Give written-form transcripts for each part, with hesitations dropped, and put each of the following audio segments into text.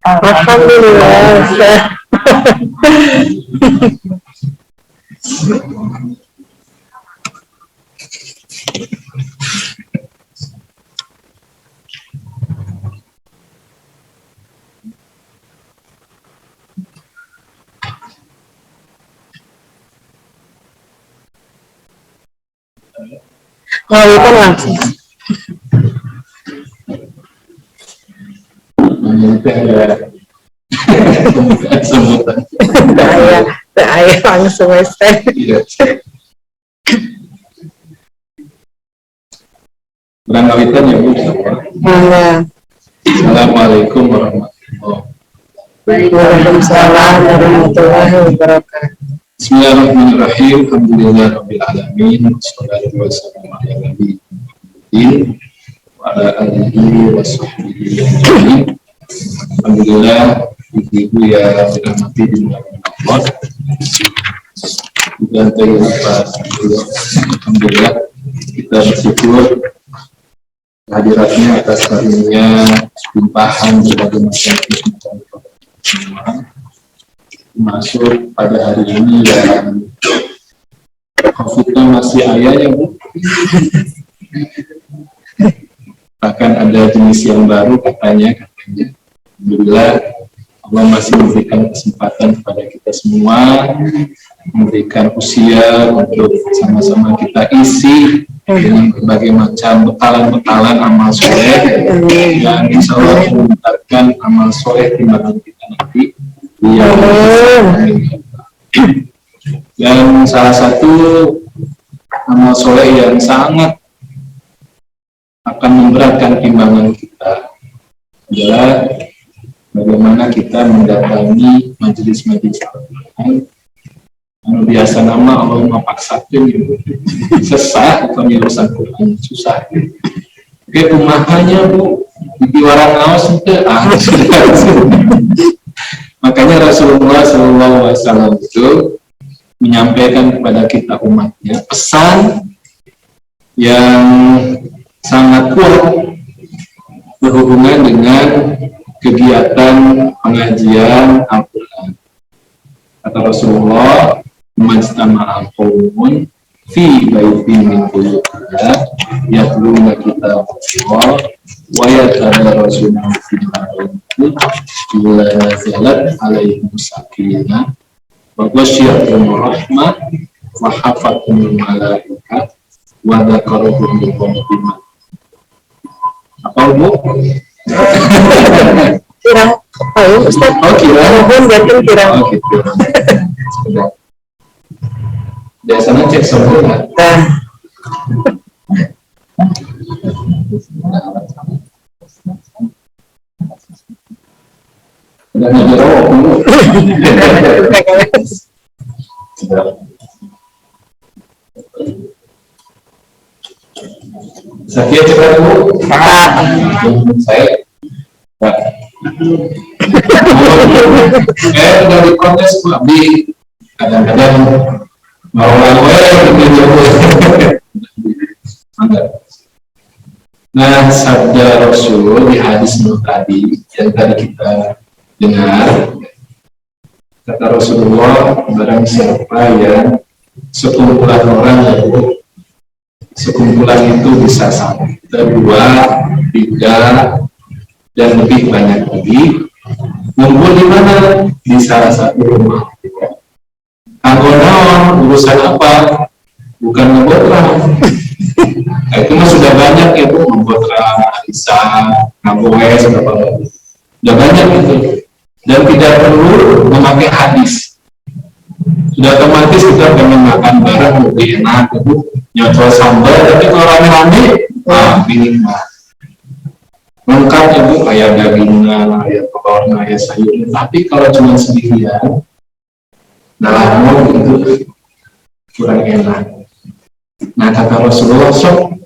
Alhamdulillah. Ngawitan langsung. Saya langsung Ustaz. Ngawitan ya Bu. Assalamualaikum warahmatullahi wabarakatuh. Waalaikumsalam warahmatullahi wabarakatuh. Bismillahirrahmanirrahim. Alhamdulillahirabbil alamin. Wassalatu wassalamu ala nabiyyin wa ala alihi washabbihi ajmain. Alhamdulillah, ibu ya dirahmati di Allah. Dan alhamdulillah kita bersyukur hadiratnya atas karunia limpahan berbagai macam semua masuk pada hari ini dan COVID-nya masih ayah ya Bu. Bahkan ada jenis yang baru katanya. Alhamdulillah Allah masih memberikan kesempatan kepada kita semua, memberikan usia untuk sama-sama kita isi dengan berbagai macam bekalan-bekalan amal soleh yang insya Allah menunjukkan amal soleh di mana kita nanti. Dan salah satu amal soleh yang sangat akan memberatkan timbangan kita adalah bagaimana kita mendatangi majelis-majelis Al-Quran. Biasa nama Allahumma paksakan sesat atau urusan Quran susah. Oke, umahannya Bu di warang ngawas itu makanya Rasulullah SAW itu menyampaikan kepada kita umatnya pesan yang sangat kuat berhubungan dengan kegiatan pengajian Al-Quran. Kata Rasulullah, "Majtama'a qaumun fi baitin min buyutillah yatluna kitaballah wa yatadarasuna fil ardi wa nazalat alaihim sakinah wa ghasyiyatuhum rahmah wa hafathumul malaikah wa dzakaruhum bi qawmin." Apa Bu? Kira tahu Ustaz? Oh kira? Mohon batin kira. Oh gitu. Biasanya cek sempurna. Udah ngejerok dulu. Saya cepat dulu. Saya Pak. Dari kontes lebih kadang-kadang mau gitu. Nah, sabda Rasul di hadis tadi yang tadi kita dengar, kata Rasulullah, barang siapa yang sekumpulan orang itu, sekumpulan itu bisa sampai 2, 3 dan lebih banyak lagi, ngumpul di mana? Di salah satu rumah. Anggota urusan apa? Bukan ngebotra. Nah, itu mah sudah banyak ya Bu, ngebotra, arisan, ngaboe, sudah banyak itu. Dan tidak perlu memakai hadis. Sudah otomatis kita pengen makan bareng lebih enak itu, nyocol sambal, tapi kalau rame-rame, ini mah lengkap ya Bu, kayak dagingnya, kayak telurnya, kayak sayurnya. Tapi kalau cuma sendirian, nah itu kurang enak. Nah, kata Rasulullah, sok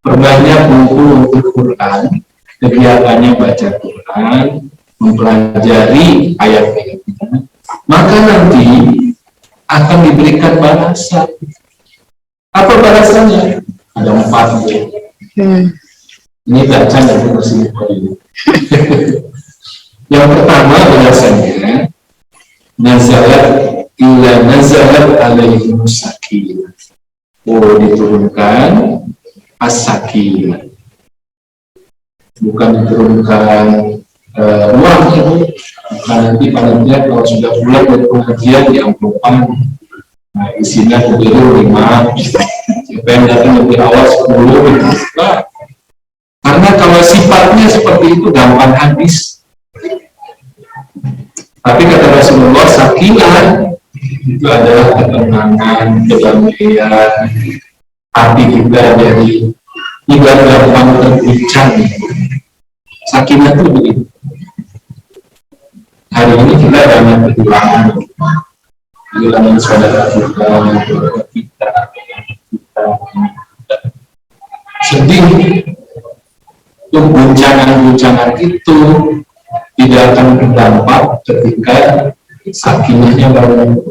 perbanyak buku untuk Quran, kegiatannya baca Quran, mempelajari ayat-ayatnya, maka nanti akan diberikan balasan. Apa balasannya? Ada 4 ya. Ini baca dari Rasulullah ini. Yang pertama balasannya, nazalat alaihim sakinah. Diturunkan as-sakinah. Bukan diturunkan uang itu. Nanti panitia kalau sudah pulang dari pengajian di amplopan, nah isinya keburu 5, siapa yang datang lebih awal 10. Nah, karena kalau sifatnya seperti itu gampang habis. Tapi kata Rasulullah, sakinah itu adalah ketenangan, kedamaian, hati kita jadi tidak gampang terguncang. Sakinah itu begitu. Hari ini kita banyak kehilangan saudara kita, sedih. Itu guncangan-guncangan itu tidak akan berdampak ketika sakinahnya baru.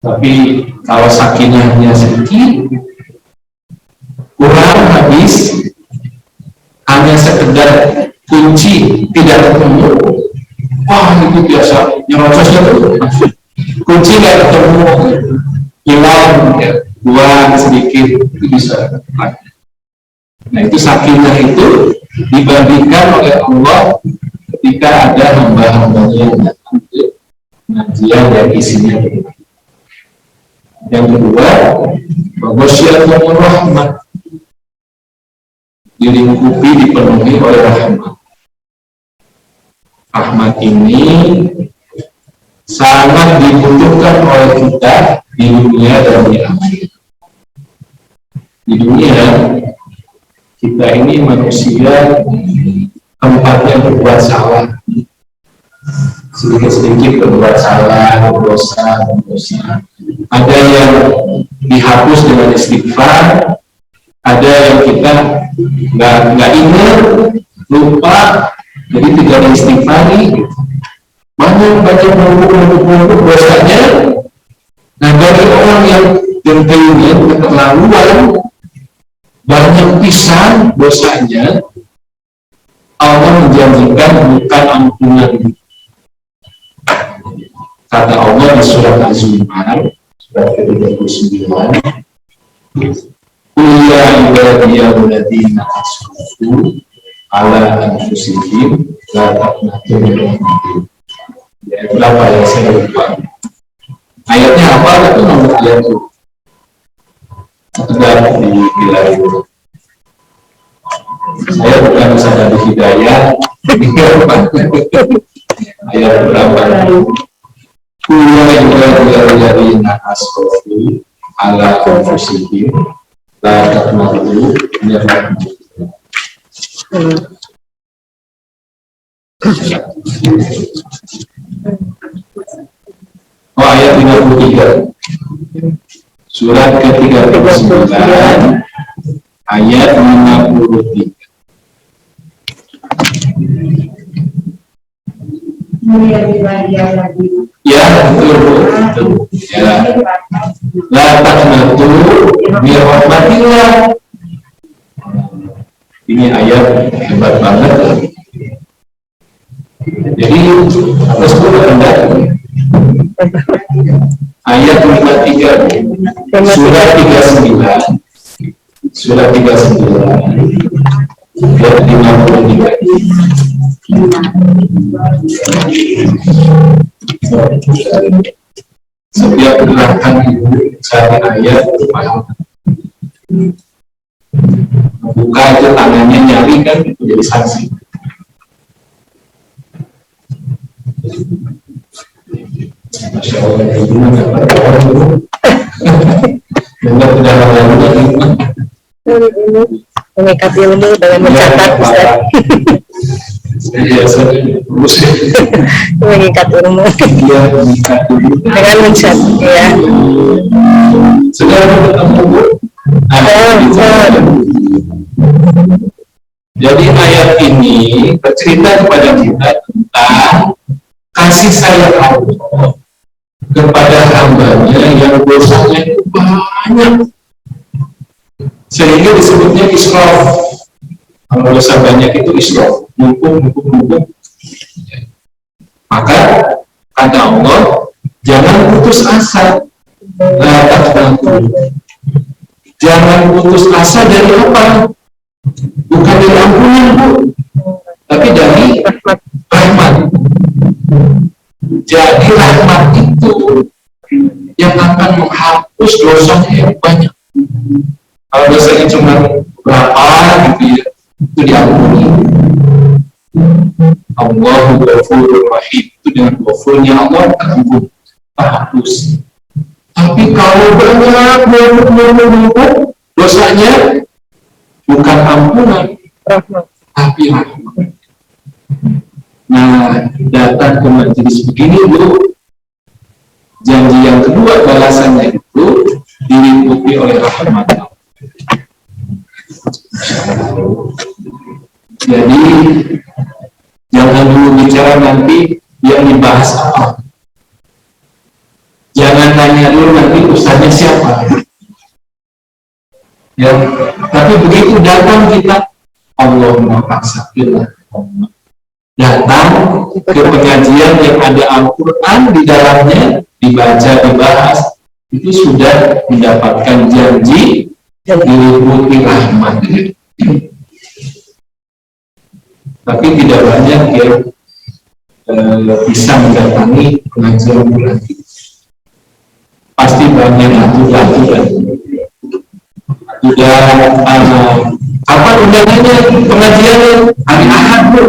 Tapi kalau sakinahnya sedikit, kurang habis, hanya sekedar kunci tidak ketemu, wah itu biasa nyerocosnya tuh kunci nggak ketemu, hilang ya, buang sedikit itu bisa. Nah itu sakinah itu dibandingkan oleh Allah ketika ada hamba-hambanya yang datang ke pengajian yang isinya begitu. Yang kedua, waghasyiathumur rahmah, dilingkupi, dipenuhi oleh rahmat. Rahmat ini sangat dibutuhkan oleh kita di dunia dan di akhirat. Di dunia kita ini manusia tempatnya berbuat salah, sedikit-sedikit berbuat salah, berdosa. Ada yang dihapus dengan istighfar, ada yang kita nggak ingat, lupa, jadi tidak diistighfari. Banyak baca buku dosanya. Nah, bagi orang yang gentengnya keterlaluan, banyak pisan dosanya, Allah menjanjikan bukan ampunan. Kata Allah di surat Az-Zumar, surat ke-39, "Qul ya ibadiyalladzina asrafu ala anfusihim la taqnatu min rahmatillah." Ya, berapa yang saya lupa. Ayatnya apa? Itu nomor ayat itu. Sudah dibilangin. Saya bukan saja di hidayah. Ayat berapa? Kuya ibadiyalladzina asrafu ala anfusihim la taqnatu min rahmatillah. Ayat 53. Surat ke-39 ayat 53. Ya, betul, betul. Ya. La taqnatu min rahmatillah. Ini ayat hebat banget. Jadi, atas pun Anda ayat 53 surat 39 surat 39 ayat 53. Setiap gerakan ibu cari ayat paham. Buka itu tangannya nyari kan itu jadi saksi. Masya Allah, ibu dapat dengar kedalamannya mengikat ilmu dengan mencatat Ustaz. Mengikat ilmu dengan mencatat ya. Sudah ketemu Bu? Jadi ayat ini bercerita kepada kita tentang kasih sayang Allah kepada hambanya yang dosanya itu banyak, sehingga disebutnya israf. Kalau dosa banyak itu israf, numpuk. Maka kata Allah, jangan putus asa. Jangan putus asa dari apa? Bukan dari ampunan, Bu, tapi dari rahmat. Jadi rahmat itu yang akan menghapus dosanya yang banyak. Kalau dosanya cuma berapa gitu ya, itu diampuni. Allahu Ghafurur Rahim, itu dengan ghafurnya Allah terampun, terhapus. Tapi kalau banyak menumpuk dosanya, bukan ampunan, tapi rahmat. Nah, datang ke majelis begini, Bu, janji yang kedua balasannya itu diliputi oleh rahmat Allah. Jadi jangan dulu bicara nanti yang dibahas apa. Jangan tanya dulu nanti ustaznya siapa. Ya, tapi begitu datang kita, Allahumma paksakanlah. Datang ke pengajian yang ada Al-Quran di dalamnya, dibaca, dibahas, itu sudah mendapatkan janji diliputi rahmat. Tapi tidak banyak yang bisa mendatangi pengajian Quran. Pasti banyak aturan. Sudah kapan undangannya pengajiannya? Hari Ahad, Bu,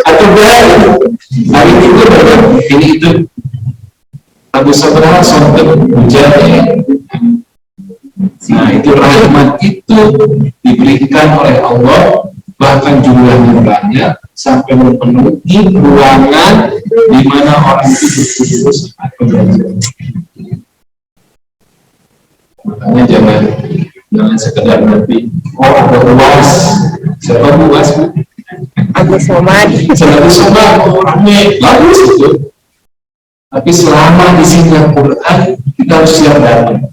atau hari Minggu, ini itu Abu Sabra sontek hujannya. Nah, itu rahmat itu diberikan oleh Allah, bahkan jumlahnya banyak sampai memenuhi ruangan di mana orang itu berkumpul saat pengajian. Makanya jangan sekedar nanti ada UAS, siapa UAS, Bu? Agus Somad. Orangnya bagus itu. Tapi selama di sini Al-Quran, kita harus siap datang.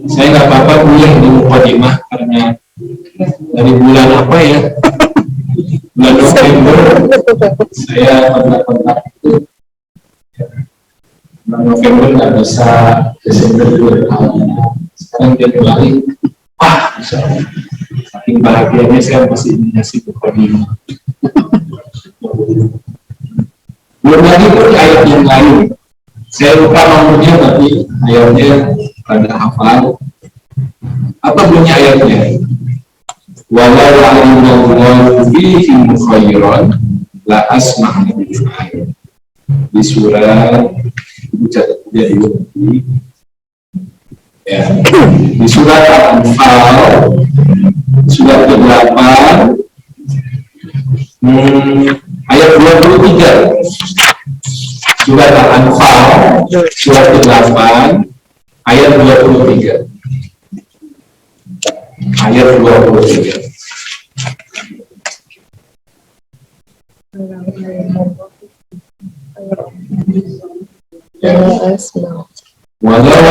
Saya nggak apa-apa boleh di mukadimah karena dari bulan apa ya? Bulan November saya kontak itu. Bulan November nggak bisa, Desember 2 tahun. Sekarang Januari, wah, bisa. Saking bahagianya saya masih ngasih mukadimah. Belum lagi pun ayat yang lain. Saya lupa nomornya, tapi ayatnya pada hafal. Apa bunyi ayatnya? Walau alimullahu fihim khairan la asma'na bihi. Di surat di surat Al-Anfal surat ke-8 ayat 23. Surat Al-Anfal surat ke-8 ayat 23. Ayat 23. Walau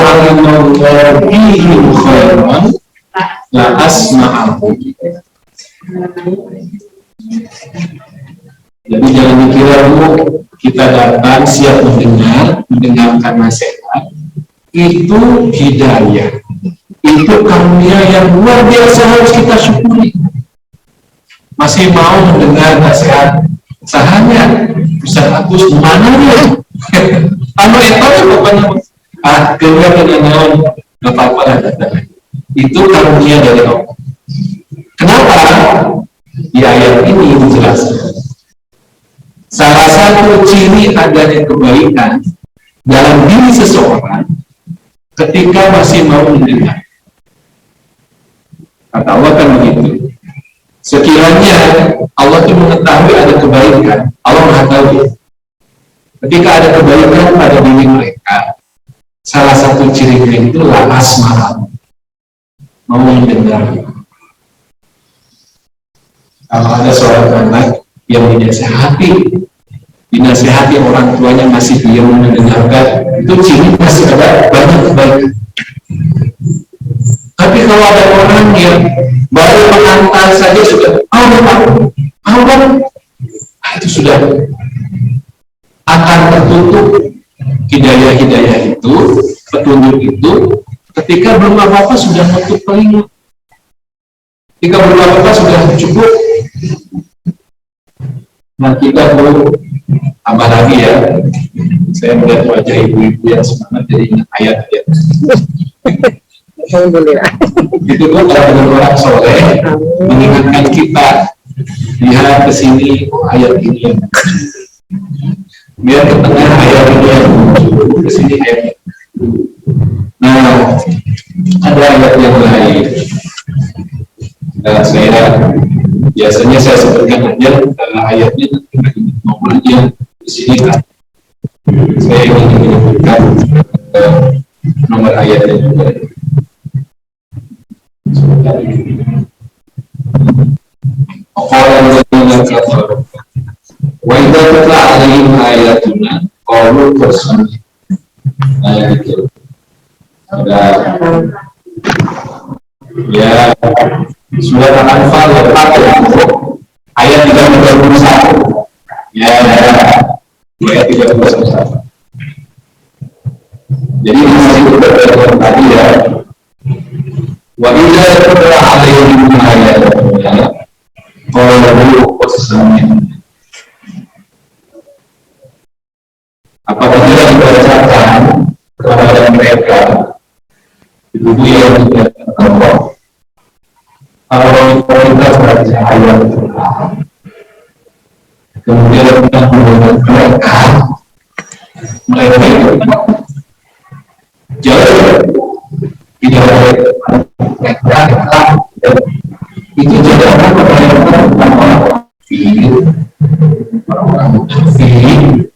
alimallahu fihim khairan la asma'ahum. Jadi jangan dikira Bu, kita datang siap mendengarkan nasihat, itu hidayah, itu karunia yang luar biasa harus kita syukuri. Masih mau mendengar nasihat, sahanya Ustaz Agus mana dia? Anu itu pokoknya keluar dengan naon, nggak apa-apa lah datang. Itu karunia dari Allah. Kenapa? Di ayat ini dijelaskan. Salah satu ciri adanya kebaikan dalam diri seseorang ketika masih mau mendengar. Kata Allah kan begitu. Sekiranya Allah itu mengetahui ada kebaikan, Allah Maha tahu. Ketika ada kebaikan pada diri mereka, salah satu cirinya itu la asma'ah, mau mendengar. Kalau ada seorang anak yang dinasihati orang tuanya masih diam mendengarkan, itu ciri masih ada banyak kebaikan. Tapi kalau ada orang yang baru mengantar saja sudah itu sudah akan tertutup hidayah itu, petunjuk itu, ketika belum apa-apa sudah menutup telinga, ketika belum apa-apa sudah cukup. Nah, kita perlu tambah lagi ya. Saya melihat wajah ibu-ibu yang semangat jadi ingat ayat ya. Alhamdulillah. Itu kan kalau orang soleh mengingatkan kita, lihat ke sini ayat ini yang biar ke tengah ayat ini yang ke sini ayat ini. Nah, ada ayat yang lain. Saya biasanya saya sebutkan aja ayatnya, nomornya di sini kan. Saya ingin menyebutkan nomor ayatnya juga. Orang yang kafir, wa idza tutla alaihim ayatuna qalu bersami. Ayat itu ada ya sudah Al-Anfal ayat 31 ya ayat 31. Jadi ini masih berbeda tadi ya. Wa idza tutla alaihim ayatuna qalu bersami. Apabila dibacakan kepada mereka ibu yang tidak Allah, kalau kita baca ayat kemudian kita mendengar mereka jauh tidak mereka itu tidak orang-orang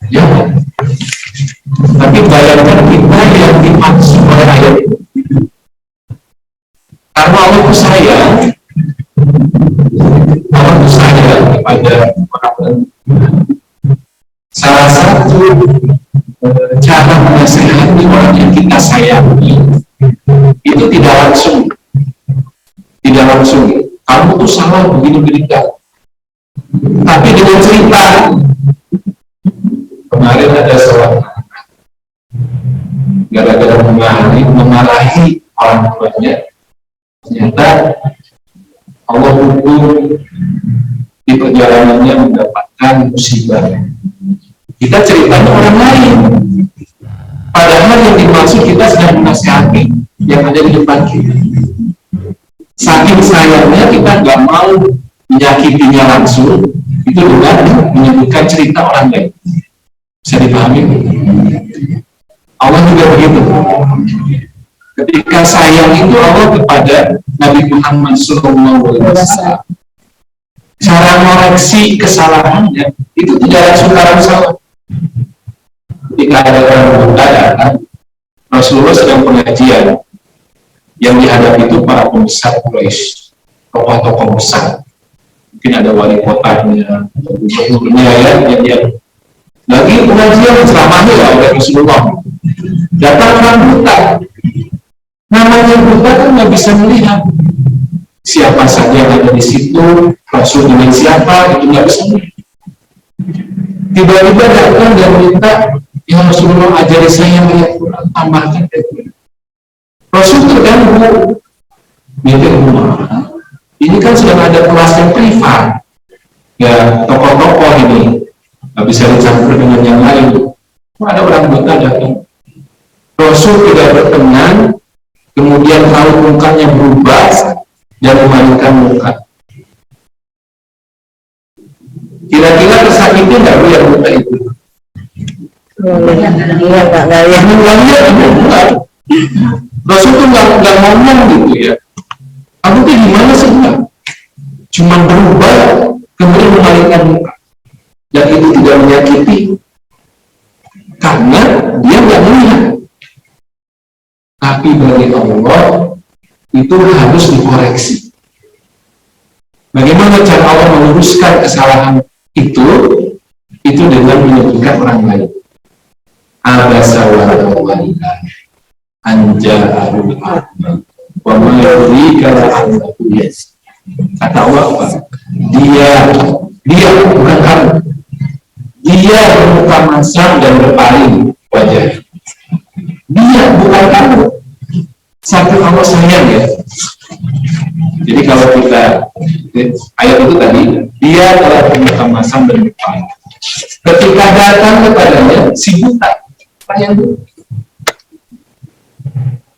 ya. Tapi bayangkan kita yang dimaksud oleh ayat itu, karena Allah itu sayang kepada orang. Salah satu cara menasihati orang yang kita sayangi itu tidak langsung kamu tuh salah begini tapi dengan cerita. Kemarin ada seorang gara-gara memarahi orang tuanya, ternyata Allah hukum di perjalanannya mendapatkan musibah. Kita ceritanya orang lain, padahal yang dimaksud kita sedang menasihati yang ada di depan kita. Saking sayangnya kita nggak mau menyakitinya langsung, itu dengan menyebutkan cerita orang lain. Bisa dipahami? Allah juga begitu. Ketika sayang itu Allah kepada Nabi Muhammad SAW, cara mengoreksi kesalahannya itu tidak langsung. Ketika ada orang buta datang, Rasulullah sedang pengajian, yang dihadapi itu para pembesar Quraisy, tokoh-tokoh besar. mungkin ada wali kotanya, gubernurnya ya, yang lagi pengajian ceramahnya ya oleh Rasulullah. Datang orang buta, namanya buta kan nggak bisa melihat siapa saja yang ada di situ, Rasul dengan siapa, itu nggak bisa melihat. Tiba-tiba datang dan minta, ya Rasulullah ajari saya ayat Quran, tambahkan ayat Quran. Rasul terganggu, mikir rumah. Ini kan sudah ada kelas yang privat, ya tokoh-tokoh ini nggak bisa dicampur dengan yang lain. Ada orang buta datang, Rasul tidak berkenan, kemudian raut mukanya berubah dan memalingkan muka. Kira-kira tersakiti nggak bu yang buta itu? Iya, nggak lihat. Rasul tuh nggak ngomong gitu ya. Kamu tuh gimana sih? Cuma berubah, kemudian memalingkan muka. Dan itu tidak menyakiti, karena dia nggak melihat. Tapi bagi Allah itu harus dikoreksi. Bagaimana cara Allah meluruskan kesalahan itu dengan menyebutkan orang lain. Abasa wa tawalla anja'ahul a'ma wa ma yudrika la'allahu yazakka. Kata Allah apa? Dia bukan kamu. Dia bermuka masam dan berpaling wajah. Dia bukan kamu. Satu Allah sayang ya. Jadi kalau kita ayat itu tadi, dia telah bermuka masam dan berpaling. Ketika datang kepadanya si buta, tanya dulu.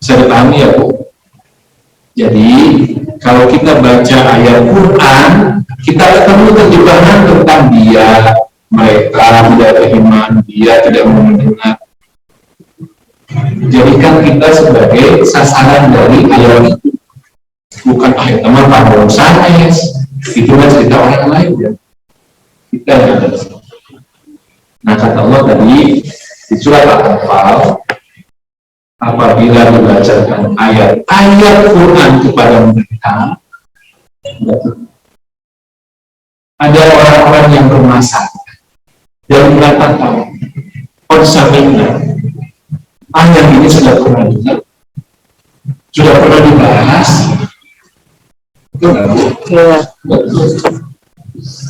Bisa dipahami ya Bu? Jadi kalau kita baca ayat Quran, kita ketemu terjemahan tentang dia, mereka tidak beriman, dia tidak mau mendengar. Jadikan kita sebagai sasaran dari ayat itu, bukan ayat teman Pak Sanes, itu kan cerita orang lain ya. Kita yang ada. Nah kata Allah tadi di surat Al-Anfal, apabila dibacakan ayat Quran kepada mereka, ada orang-orang yang bermasalah yang mengatakan konsamina, ayat ini sudah pernah dengar, sudah pernah dibahas, betul nggak Bu? Iya.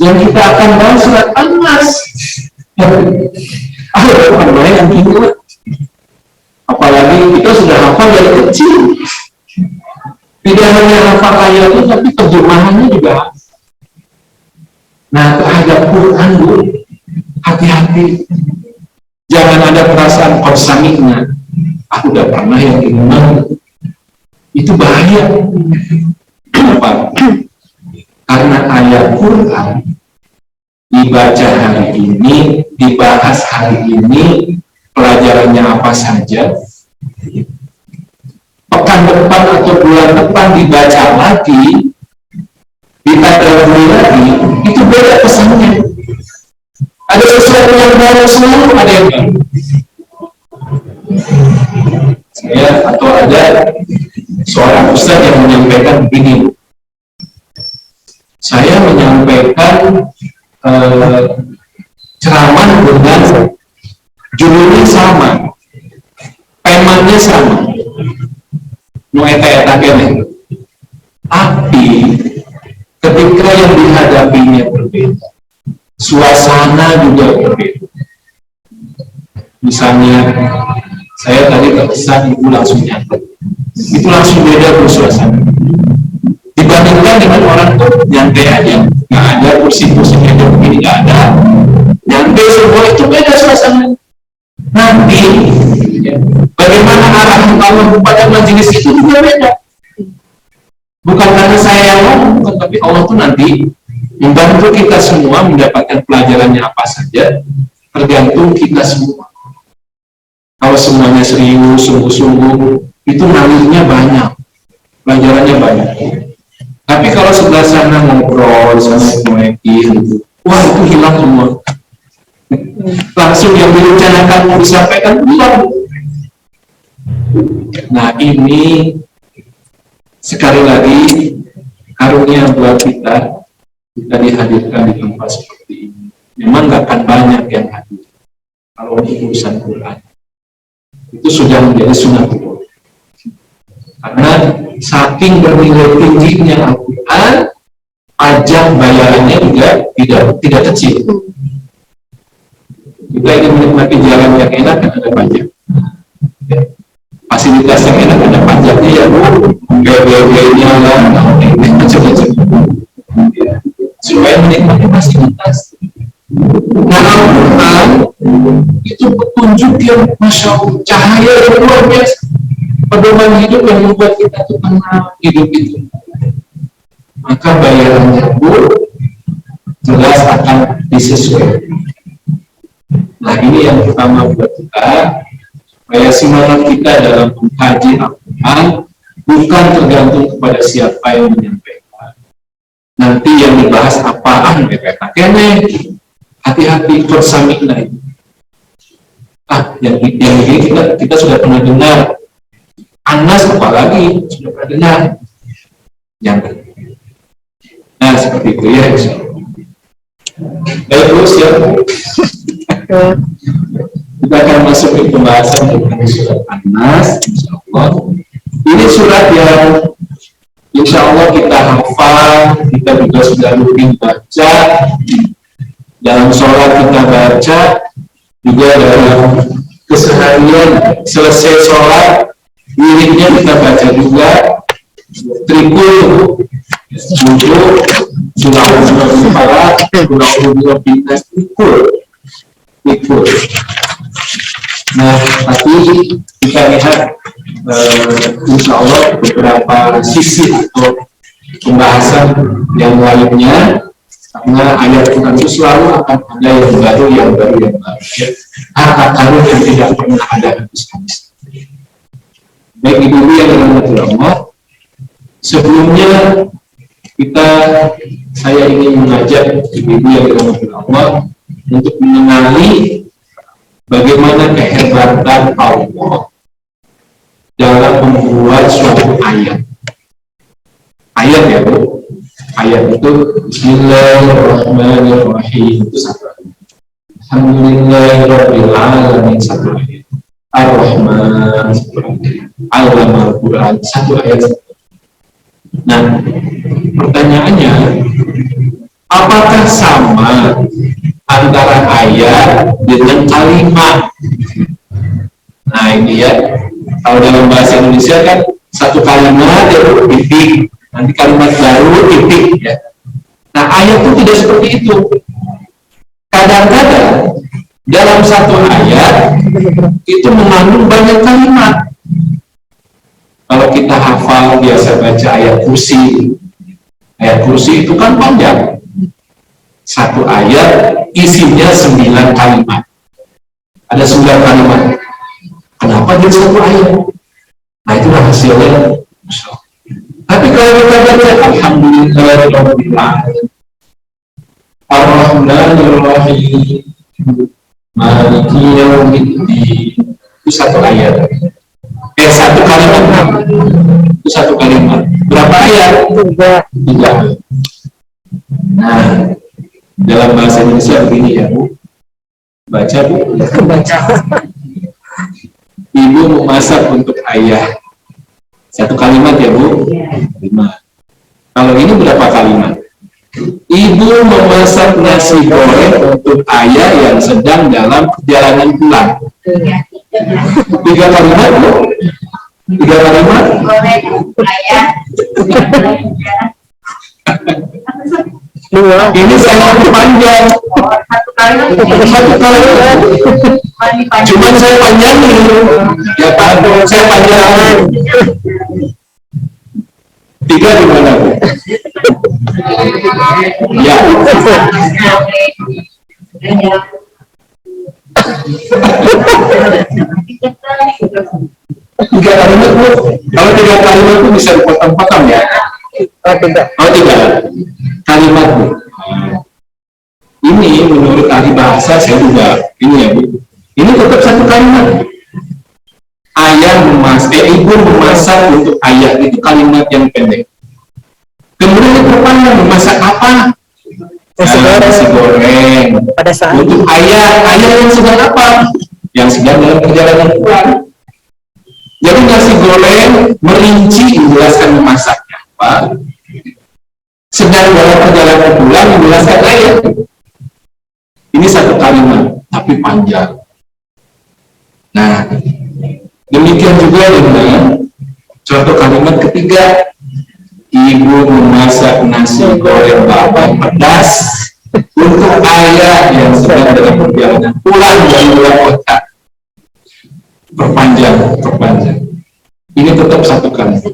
Yang kita akan bahas surat An-Nas. Bukan main yang itu. Apalagi kita sudah hafal dari kecil. Tidak hanya hafal ayat itu, tapi terjemahannya juga. Nah, terhadap Quran Bu, hati-hati. Jangan ada perasaan konsamiknya. Aku udah pernah yang gimana. Itu bahaya. Kenapa? Karena ayat Quran dibaca hari ini, dibahas hari ini, pelajarannya apa saja, pekan depan atau bulan depan dibaca lagi, ditadaburi lagi, itu beda pesannya. Ada sesuatu yang baru selalu, ada yang baru. Saya atau ada seorang ustaz yang menyampaikan begini, saya menyampaikan ceramah dengan judulnya sama, temanya sama, tapi ketika yang dihadapinya berbeda, suasana juga berbeda. Misalnya saya tadi terkesan ibu langsung nyatet, itu langsung beda suasana dibandingkan dengan orang tuh nyantai aja, nggak ada kursi-kursinya begini, nggak ada nyantai semua, itu beda suasana. Nanti bagaimana arahan Allah kepada majelis itu juga beda. Bukan karena saya yang ngomong, tapi Allah tuh nanti membantu kita semua mendapatkan pelajarannya apa saja, tergantung kita semua. Kalau semuanya serius, sungguh-sungguh, itu nalirnya banyak, pelajarannya banyak. Tapi kalau sebelah sana ngobrol, sana ngoekin, gitu, wah itu hilang semua. Langsung yang direncanakan mau disampaikan hilang. Nah ini sekali lagi karunia buat kita kita dihadirkan di tempat seperti ini. Memang nggak akan banyak yang hadir kalau untuk urusan Quran. Itu sudah menjadi sunatullah. Karena saking bernilai tingginya Al-Quran, pajak bayarannya juga tidak kecil. Kita ingin menikmati jalan yang enak, kan ada pajak. Fasilitas yang enak, ada pajaknya ya, BBB-nya lah, macam-macam. Supaya menikmati fasilitas. Nah, Al-Quran itu petunjuk yang Masya Allah, cahaya yang luar biasa, pedoman hidup yang membuat kita tuh tenang hidup itu. Maka bayarannya pun jelas akan disesuaikan. Nah, ini yang pertama buat kita, supaya semangat kita dalam mengkaji Al-Quran bukan tergantung kepada siapa yang menyampaikan. Nanti yang dibahas apaan mereka kene, hati-hati persamina itu. Yang ini kita sudah pernah dengar. Anas apalagi sudah pernah dengar. Jangan. Nah, seperti itu ya, insya Allah. Baik, terus ya. Kita akan masuk ke pembahasan tentang surat An-Nas, insya Allah. Ini surat yang insya Allah kita hafal, kita juga sudah rutin baca. Dalam sholat kita baca, juga dalam keseharian selesai sholat, wiridnya kita baca juga. Trikul, wudhu, surah trikul. Nah, tapi kita lihat insya Allah beberapa sisi atau pembahasan yang lainnya, karena ayat Quran itu selalu akan ada yang baru. Harta karun yang tidak pernah ada habis-habis. Baik ibu yang dirahmati Allah, sebelumnya saya ingin mengajak ibu yang dirahmati Allah untuk mengenali bagaimana kehebatan Allah dalam membuat suatu ayat. Ayat ya Bu. Ayat itu Bismillahirrahmanirrahim itu satu ayat. Alhamdulillahirabbil alamin satu ayat. Ar-Rahman satu ayat. Al-Quran satu ayat. Nah, pertanyaannya, apakah sama antara ayat dengan kalimat? Nah, ini ya. Kalau dalam bahasa Indonesia kan satu kalimat ya titik. Nanti kalimat baru titik ya. Nah, ayat itu tidak seperti itu. Kadang-kadang dalam satu ayat itu mengandung banyak kalimat. Kalau kita hafal biasa baca ayat kursi itu kan panjang. Satu ayat isinya 9 kalimat. Ada 9 kalimat. Kenapa dia satu ayat? Nah, itu rahasianya. Tapi kalau kita baca Alhamdulillahirabbil alamin Ar-Rahmanirrahim Maliki yaumiddin, itu satu ayat. Satu kalimat. Itu satu kalimat. Berapa ayat? 3. Nah, dalam bahasa Indonesia begini ya Bu. Baca Bu. Baca. Ibu memasak untuk ayah. Satu kalimat ya Bu. 5. Kalau ini berapa kalimat? Ibu memasak nasi goreng untuk ayah yang sedang dalam perjalanan pulang. 3 kalimat Bu. 3 kalimat. Goreng ayah. Ini sangat panjang. Satu kalimat. Cuman saya panjangin. Ya Pak, saya panjangin. 3 di mana Bu? Ya. 3 kalimat Bu. Kalau 3 kalimat itu bisa dipotong-potong ya? Oh tidak. 3 kalimat Bu. Ini menurut ahli bahasa saya juga ini ya Bu. Ini tetap satu kalimat. Ibu memasak untuk ayah, itu kalimat yang pendek. Kemudian yang perpanjang, memasak apa? nasi goreng. Pada saat Untuk ayah yang sedang apa? Yang sedang dalam perjalanan pulang. Jadi nasi goreng merinci menjelaskan memasaknya apa. Sedang dalam perjalanan pulang menjelaskan ayah. Ini satu kalimat, tapi panjang. Nah, demikian juga dengan contoh kalimat ketiga. Ibu memasak nasi goreng bawang pedas untuk ayah yang sedang dalam perjalanan pulang dari luar kota. Perpanjang. Ini tetap satu kalimat.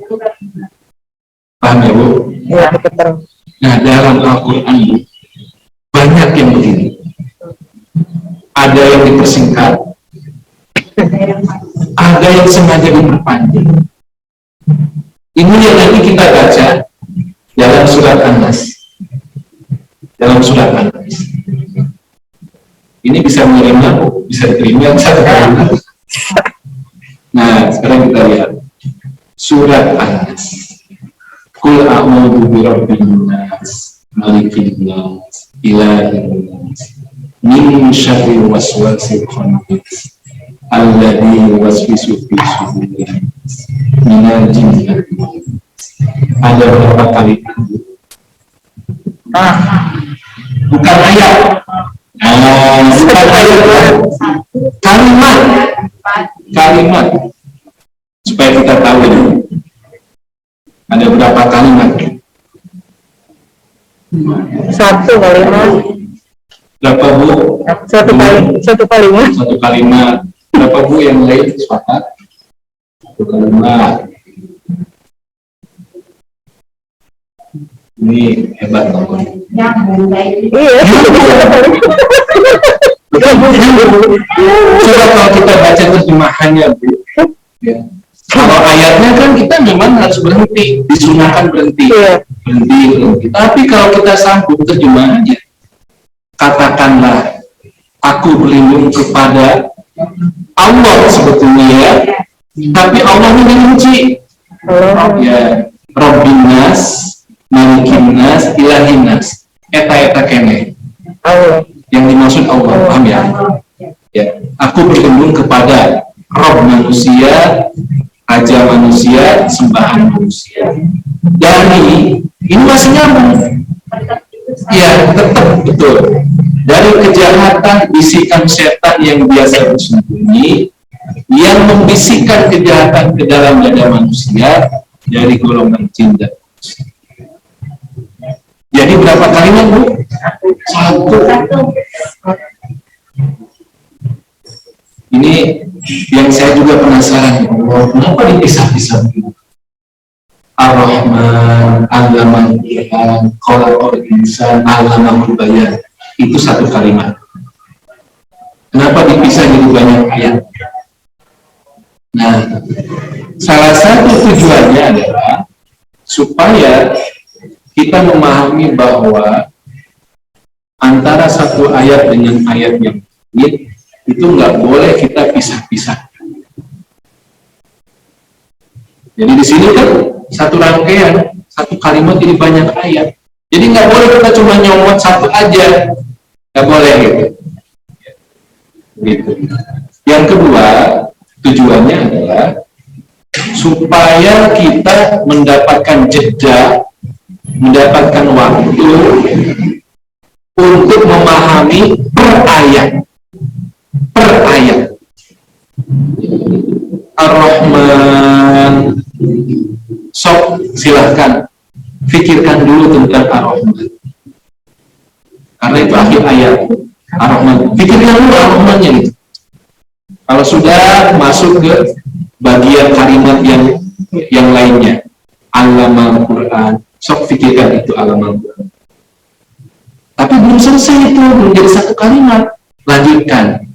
Paham ya, Bu? ya, betul. Nah, dalam Al-Quran, Bu, banyak yang begini. Ada yang dipersingkat, ada yang sengaja diperpanjang. Ini yang nanti kita baca dalam surat An-Nas. Ini bisa menerima, bisa diterima satu kali. Nah, sekarang kita lihat surat An-Nas. Qul a'udzu birabbin nas, malikin nas, ilahin nas, min syarri waswasil khannas, alladzi yuwaswisu fi sudurin nas, minal jinnati wan nas. Ada berapa kali? Bukan ayat. Bukan ayat. Kalimat. Supaya kita tahu ini. Ada berapa kalimat? Satu kalimat. Berapa, Bu? Satu kalimat. Satu kalimat. Berapa, Bu, yang lain? Sepakat? Satu kalimat. Ini hebat, Bu. Iya. Coba kalau kita baca terjemahannya, Bu. Ya. Kalau ayatnya kan kita memang harus berhenti, disunahkan berhenti. Berhenti. Tapi kalau kita sambung terjemahannya, katakanlah, aku berlindung kepada Allah sebetulnya ya. Tapi Allah ini dirinci. Ya, Rabbinas, Malikinas, Ilahinas. Eta kene. Yang dimaksud Allah, paham ya? Ya, aku berlindung kepada Rob manusia, Raja manusia, sembahan manusia. Dari ini masih nyambung. Ya, tetap betul. Dari kejahatan bisikan setan yang biasa bersembunyi, yang membisikkan kejahatan ke dalam dada manusia dari golongan jin dan manusia. Jadi berapa kalimat, Bu? Satu. Ini yang saya juga penasaran, Allah, kenapa dipisah-pisah begitu? Ar-Rahman, Al-Laman, Khalaqal Insan, Al-Laman Bayan. Itu satu kalimat. Kenapa dipisah jadi banyak ayat? Nah, salah satu tujuannya adalah supaya kita memahami bahwa antara satu ayat dengan ayat yang lain itu nggak boleh kita pisah-pisah. Jadi di sini kan satu rangkaian, satu kalimat ini banyak ayat. Jadi nggak boleh kita cuma nyomot satu aja, nggak boleh gitu. Gitu. Yang kedua, tujuannya adalah supaya kita mendapatkan jeda, mendapatkan waktu untuk memahami per ayat. Ar-Rahman, sok silahkan pikirkan dulu tentang Ar-Rahman, karena itu akhir ayat. Ar-Rahman, pikirkan dulu Ar-Rahmannya gitu. Kalau sudah masuk ke bagian kalimat yang lainnya, Al-Lamal Quran, sok pikirkan itu Al-Lamal Quran. Tapi belum selesai itu, belum jadi satu kalimat. Lanjutkan.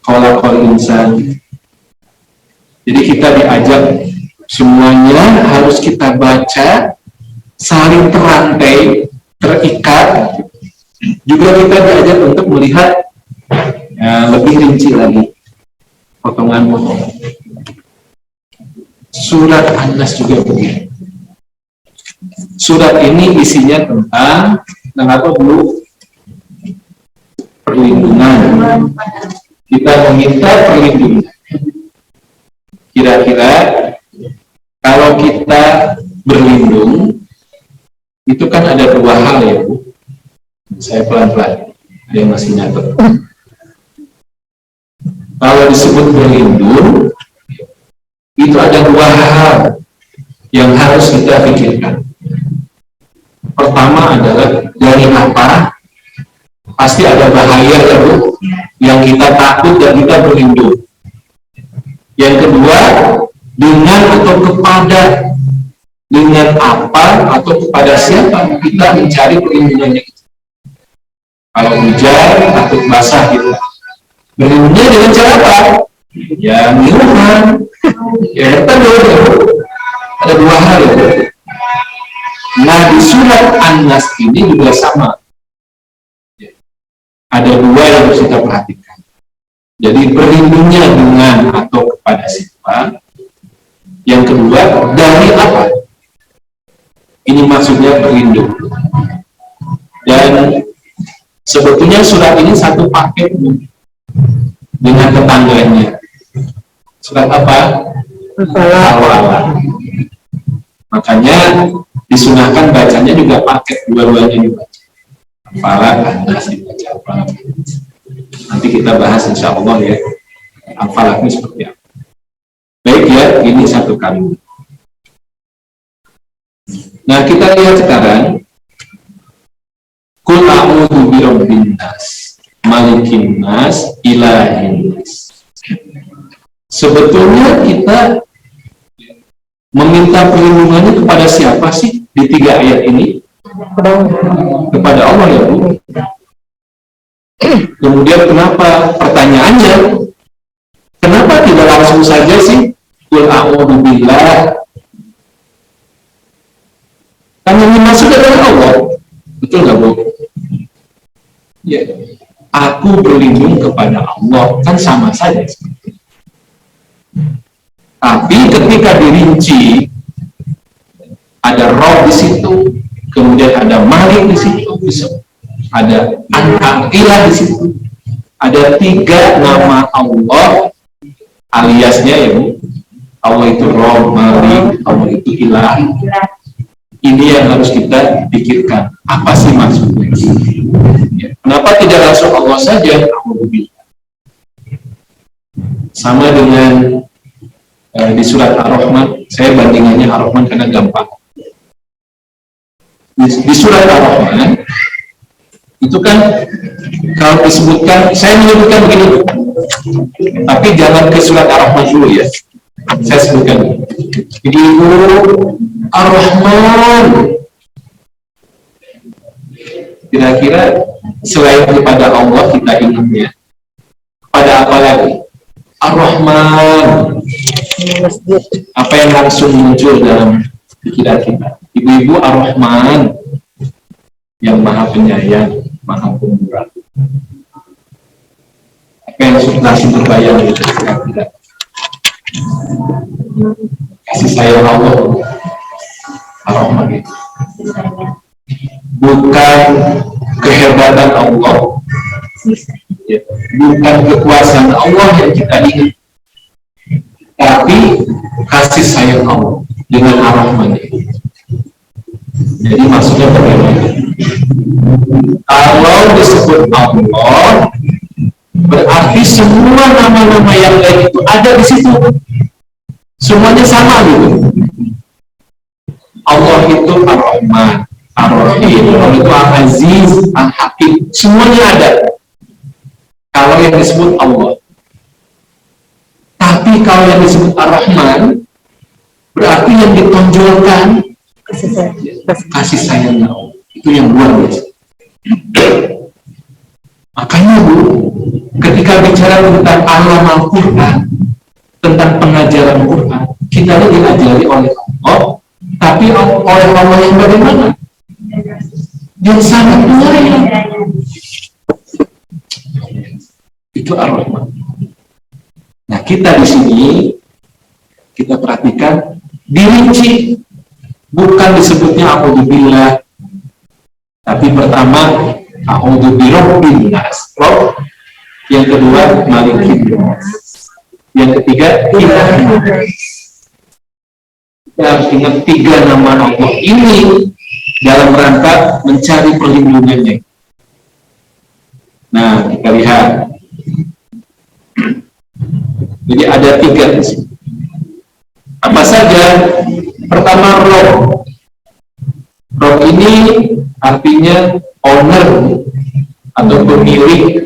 Khalaqal Insan. Jadi kita diajak semuanya harus kita baca, saling terantai, terikat. Juga kita diajak untuk melihat lebih rinci lagi potongan-potongan. Surat An-Nas juga begitu. Surat ini isinya tentang tentang apa Bu? Perlindungan. Kita meminta perlindungan. Kira-kira kalau kita berlindung, itu kan ada dua hal ya Bu. Saya pelan-pelan, ada yang masih nyatet. Kalau disebut berlindung, itu ada dua hal yang harus kita pikirkan. Pertama adalah dari apa? Pasti ada bahaya ya Bu, yang kita takut dan kita berlindung. Yang kedua, dengan atau kepada, dengan apa atau kepada siapa kita mencari perlindungannya. Kalau hujan takut basah gitu, berlindungnya dengan cara apa? Ya minuman. Ya kan ada dua hal ya. Nah di surat An-Nas ini juga sama. Ada dua yang harus kita perhatikan. Jadi berlindungnya dengan atau kepada siapa. Yang kedua, dari apa? Ini maksudnya berlindung. Dan sebetulnya surat ini satu paket dengan tetangganya. Surat apa? Al-Falaq. Makanya disunahkan bacanya juga paket, dua-duanya dibaca. Al-Falaq, An-Nas dibaca Al-Falaq. Nanti kita bahas insya Allah ya, Al-Falaq ini seperti apa. Baik ya, ini satu kali. Nah kita lihat sekarang, Qul a'udzu birabbin nas, malikin nas, ilahin nas. Sebetulnya kita meminta perlindungannya kepada siapa sih di tiga ayat ini? Kepada Allah ya Bu. Kemudian kenapa pertanyaannya? Kenapa tidak langsung saja sih Qul a'udzu billah? Kan yang dimaksud adalah Allah. Betul nggak Bu? Ya. Aku berlindung kepada Allah, kan sama saja. Tapi ketika dirinci, ada Roh di situ, kemudian ada Malik di situ, ada An-Ilah di situ, ada tiga nama Allah, aliasnya ya Bu. Allah itu Roh, Malik, Allah itu Ilah. Ini yang harus kita pikirkan. Apa sih maksudnya? Ya. Kenapa tidak langsung Allah saja? Sama dengan di surat Ar-Rahman, saya bandingannya Ar-Rahman karena gampang. Di surat Ar-Rahman itu kan kalau disebutkan, saya menyebutkan begini, tapi jangan ke surat Ar-Rahman dulu ya. Saya sebutkan. Jadi Ar-Rahman, kira-kira selain kepada Allah kita ingatnya, pada apa lagi? Ar-Rahman, apa yang langsung muncul dalam pikiran kita? Ibu-ibu, Ar-Rahman yang maha penyayang, maha pemurah. Apa yang langsung terbayang di pikiran kita? Kasih sayang Allah. Ar-Rahman itu bukan kehebatan Allah, ya, bukan kekuasaan Allah yang kita ingat, tapi kasih sayang Allah dengan Ar-Rahman itu. Jadi maksudnya bagaimana? Kalau disebut Allah, berarti semua nama-nama yang lain itu ada di situ, semuanya sama gitu. Allah itu Ar-Rahman, Ar-Rahim, Allah itu Al-Aziz, Al-Hakim, semuanya ada kalau yang disebut Allah. Tapi kalau yang disebut Ar-Rahman, berarti yang ditonjolkan kasih sayang Allah. Itu yang luar biasa. Makanya Bu, ketika bicara tentang alam Al-Quran, tentang pengajaran Quran, kita diajari oleh Allah, tapi oleh Allah yang bagaimana? Yang sangat penyayang. Itu Ar-Rahman. Nah kita di sini kita perhatikan dirinci, bukan disebutnya A'udzubillah, Tapi pertama, a'udzu birabbin nas, Rob. Yang kedua, malikin nas. Yang ketiga, ilahin nas. Kita harus ingat 3 nama Allah ini dalam rangka mencari perlindungannya. Nah, kita lihat. Jadi ada 3 di sini. Apa saja? Pertama, Rob. Rob ini artinya owner atau pemilik.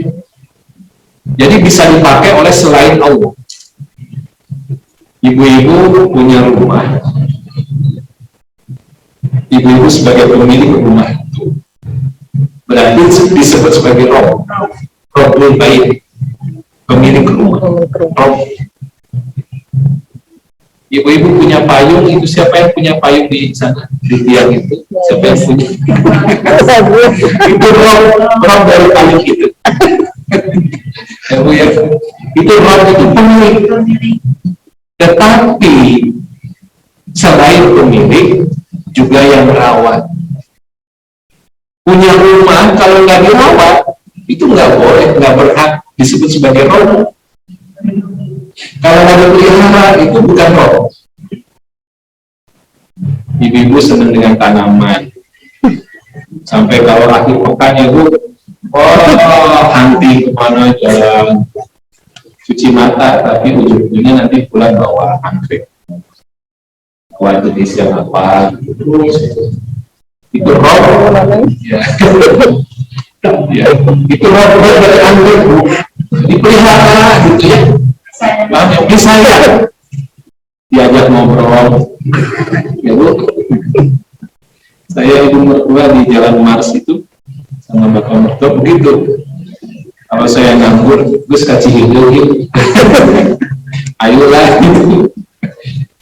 Jadi bisa dipakai oleh selain Allah. Ibu-ibu punya rumah. Ibu-ibu sebagai pemilik rumah itu berarti disebut sebagai Rob. Robbul bait, pemilik rumah. Rob. Ibu-ibu punya payung, itu siapa yang punya payung di sana, di tiang itu? Siapa yang punya? Itu Rob dari payung itu. Ya, Bu, ya. Itu Rob, itu pemilik. Tetapi selain pemilik juga yang merawat. Punya rumah kalau nggak dirawat itu nggak boleh, nggak berhak disebut sebagai Rob. Kalau ada pelihara itu bukan Rob. Ibu-ibu senang dengan tanaman. Sampai kalau akhir pekan ya Bu, hanti kemana jalan cuci mata, tapi ujung-ujungnya nanti pulang bawa anggrek, bawa jenis yang apa itu Rob. Ya. Ya. Itu Rob dari anggrek Bu, dipelihara gitu ya. Beli saya diajak ngobrol ya Bu, saya ibu mertua di Jalan Mars itu sama bapak mertua begitu. Kalau saya nganggur, gus kasih hidup gitu. Ayolah gitu.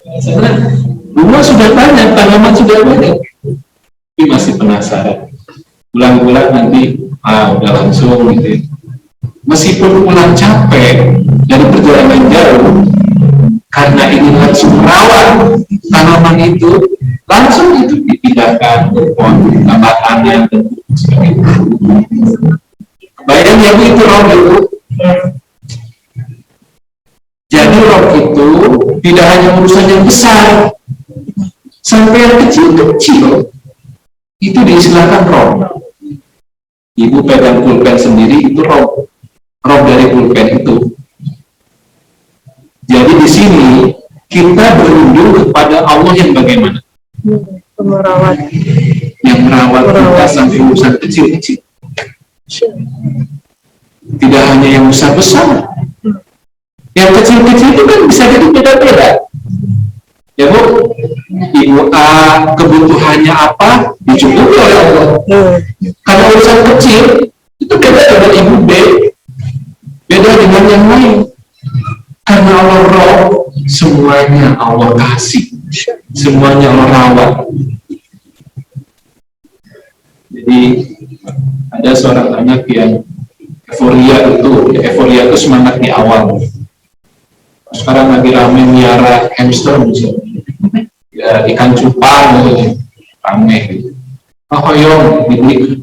Karena rumah sudah banyak, tanaman sudah banyak, tapi masih penasaran. Pulang-pulang nanti, udah langsung gitu. Meskipun pulang capek dari perjalanan jauh, karena ingin langsung merawat tanaman itu, langsung itu dipindahkan ke pohon, tambah tanah dan sebagainya. Bayang ya Bu, itu Rob itu. Jadi Rob itu tidak hanya urusan yang besar, sampai yang kecil-kecil itu diistilahkan Rob. Ibu pegang pulpen sendiri itu Rob. Rob dari pulpen itu. Jadi di sini kita berlindung kepada Allah yang bagaimana? Merawat. Yang merawat kita sampai urusan kecil-kecil. Tidak hanya yang besar-besar. Yang kecil-kecil itu kan bisa jadi beda-beda. Ya Bu, Ibu A kebutuhannya apa dicukupi oleh Allah. Karena urusan kecil itu beda dengan Ibu B, beda dengan yang lain. Karena Allah Rob, semuanya Allah kasih, semuanya Allah rawat. Jadi ada seorang anak yang euforia itu semangat di awal. Sekarang lagi rame miara hamster misalnya, ya, ikan cupang gitu, rame gitu. Yong dibeli,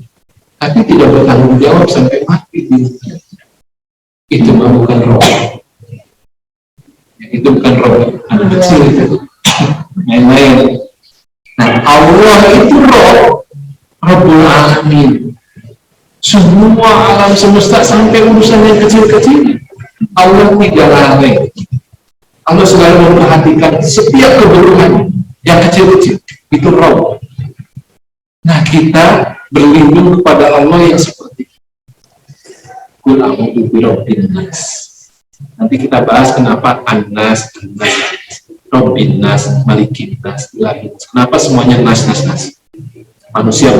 tapi tidak bertanggung jawab sampai mati gitu. Itu mah bukan Rob. Itu bukan Rob, anak kecil itu main-main. Nah, Allah itu Rob, Rabbul Alamin. Semua alam semesta sampai urusan yang kecil-kecil, Allah tidak lalai. Allah selalu memperhatikan setiap kebutuhan yang kecil-kecil. Itu Rob. Nah, kita berlindung kepada Allah yang seperti itu. Qul a'udzu birabbin nas. Nanti kita bahas kenapa An-Nas, Rabbin Nas, Malikin Nas, Ilahin Nas. Kenapa semuanya nas. Manusia.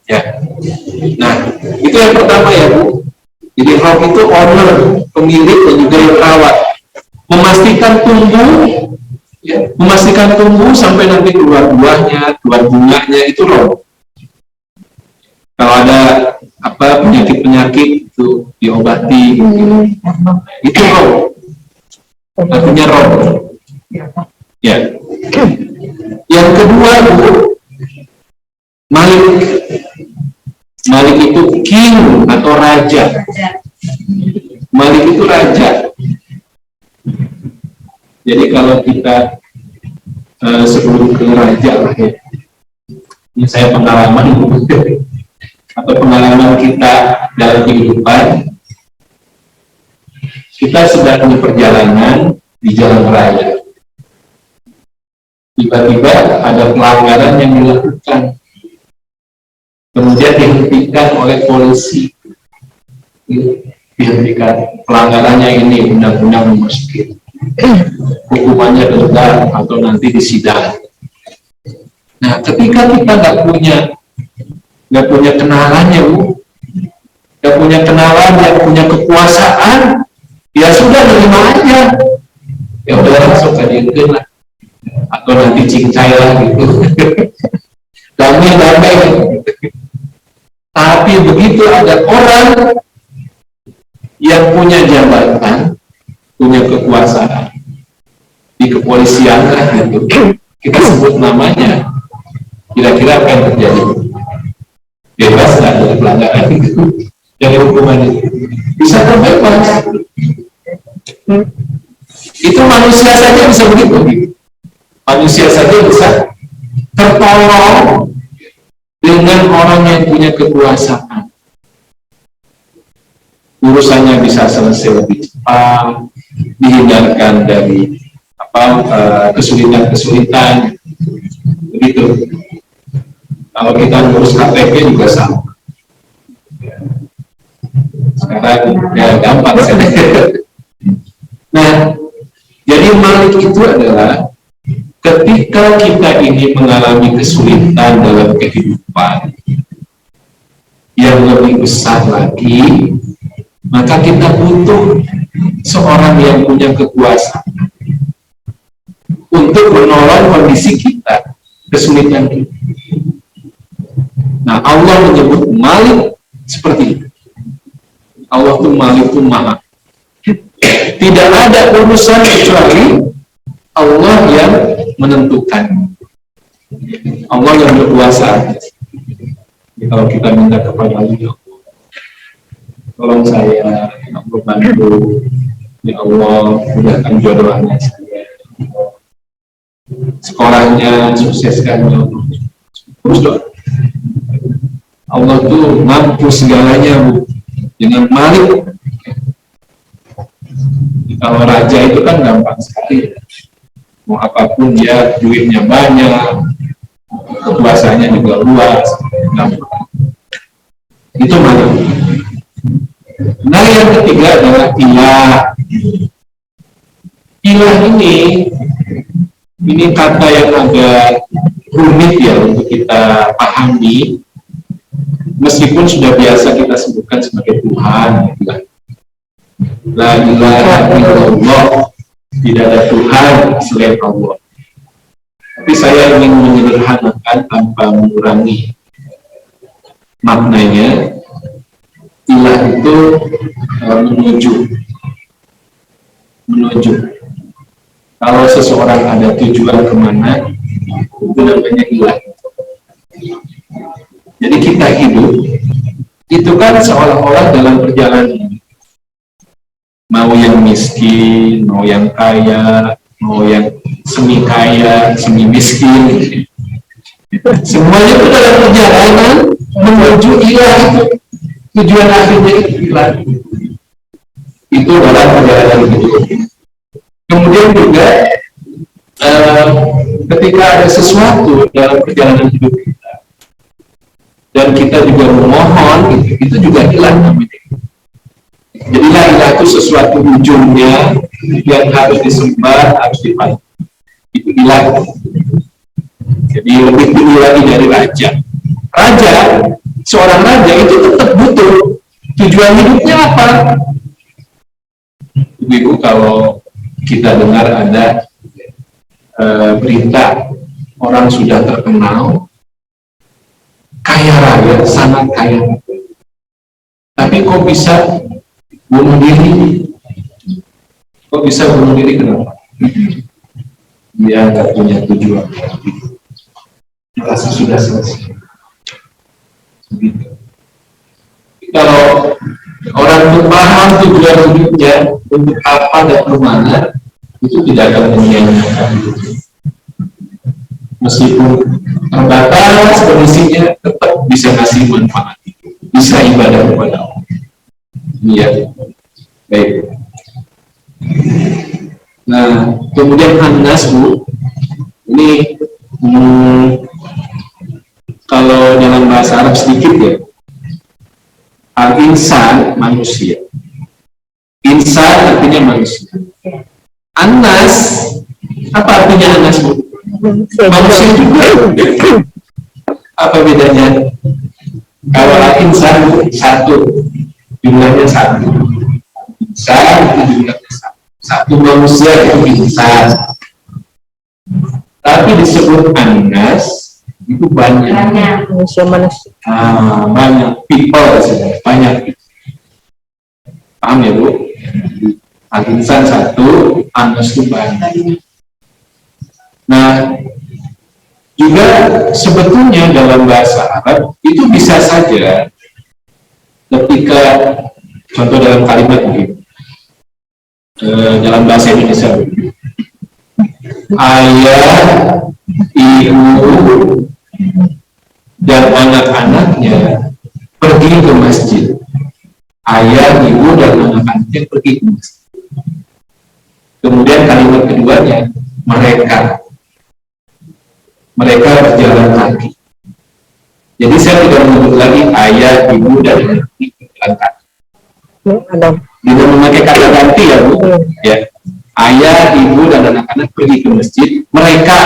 Ya. Nah, itu yang pertama ya Bu. Jadi Rob itu owner, pemilik dan juga yang perawat. Memastikan tumbuh sampai nanti keluar buahnya, keluar bunganya, itu Rob. Kalau ada penyakit itu diobati, itu Rob. Artinya Rob. Ya. Yang kedua Bu, raja. Malik itu raja. Jadi kalau kita sebelum ke raja lah ya, ini saya pengalaman atau pengalaman kita dalam kehidupan, kita sedang di perjalanan di jalan raya. Tiba-tiba ada pelanggaran yang dilakukan, kemudian dihentikan oleh polisi. Dihentikan pelanggarannya ini undang-undang nomor sekian, hukumannya denda atau nanti disidang. Nah, ketika kita nggak punya kenalan ya Bu, nggak punya kenalan, nggak punya kekuasaan, ya sudah terima aja, ya udah langsung kajian lah, atau nanti cincai lah gitu. Damai. Tapi begitu ada orang yang punya jabatan, punya kekuasaan di kepolisian lah gitu, kita sebut namanya, kira-kira apa yang terjadi? Bebas nggak dari pelanggaran itu, dari hukuman itu? Bisa terbebas. Itu manusia saja bisa begitu. Manusia saja bisa tertolong dengan orang yang punya kekuasaan. Urusannya bisa selesai lebih cepat, dihindarkan dari kesulitan-kesulitan, begitu. Kalau kita ngurus KTP juga sama. Sekarang ya gampang saja. Nah, jadi Malik itu adalah ketika kita ini mengalami kesulitan dalam kehidupan yang lebih besar lagi, maka kita butuh seorang yang punya kekuasaan untuk menolong kondisi kita, kesulitan kita. Nah, Allah menyebut Malik seperti itu. Allah itu Malik itu Maha. Tidak ada urusan kecuali Allah yang menentukan. Allah yang berkuasa. Kalau kita minta kepada Allah, tolong saya, Allah bantu, ya Allah mudahkan jodoh anak saya, sekolahnya sukseskan, ya Allah. Terus doa. Allah tuh mampu segalanya Bu. Dengan Malik, kalau raja itu kan gampang sekali, mau apapun dia duitnya banyak, kekuasaannya juga luas, gampang. Itu Malik. Nah, yang ketiga adalah ilah. Ilah ini kata yang agak rumit ya untuk kita pahami, meskipun sudah biasa kita sebutkan sebagai Tuhan. La ilaha illallah, tidak ada Tuhan selain Allah. Tapi saya ingin menyederhanakan tanpa mengurangi maknanya. Ilah itu menuju. Kalau seseorang ada tujuan kemana, itu namanya ilah. Jadi kita hidup itu kan seolah-olah dalam perjalanan ini, mau yang miskin, mau yang kaya, mau yang semi kaya, semi miskin, semuanya itu dalam perjalanan menuju ilah itu. Tujuan akhirnya itu ilah. Itu dalam perjalanan hidup. Kemudian juga ketika ada sesuatu dalam perjalanan hidup kita dan kita juga memohon, itu juga ilah namanya. Jadi ilah itu sesuatu ujungnya yang harus disembah, harus dipatuhi. Itu ilah. Jadi lebih tinggi lagi dari raja. Seorang raja itu tetap butuh tujuan hidupnya apa? Ibu, kalau kita dengar ada berita orang sudah terkenal, kaya raya, sangat kaya, tapi kok bisa bunuh diri? Kok bisa bunuh diri? Kenapa? Dia nggak punya tujuan. Merasa sudah selesai. Begitu. Kalau untuk paham tujuan hidupnya, untuk apa dan kemana, itu tidak akan menyia-nyiakan. Meskipun terbatas kondisinya, tetap bisa kasih manfaat, bisa ibadah kepada Allah. Iya, baik. Nah, kemudian An-Nas, Bu, ini kalau dalam bahasa Arab sedikit ya, al-insan manusia, insan artinya manusia, An-Nas apa artinya An-Nas, Bu? Manusia juga. Apa bedanya? Kalau al-insan satu, jumlahnya satu, insan itu jumlahnya satu manusia itu insan. Tapi disebut An-Nas itu banyak manusia. Banyak people, banyak. Paham ya, Bu? Al-insan satu, An-Nas itu banyak. Nah, juga sebetulnya dalam bahasa Arab itu bisa saja ketika contoh dalam kalimat begini, dalam bahasa Indonesia, ayah, ibu, dan anak-anaknya pergi ke masjid. Ayah, ibu, dan anak-anaknya pergi ke masjid. Kemudian kalimat keduanya, mereka berjalan kaki. Jadi saya tidak menyebut lagi ayah, ibu, dan anak-anaknya berjalan kaki. Tidak memakai kata ganti ya, Bu. Ya. Ayah, ibu, dan anak-anak pergi ke masjid. Mereka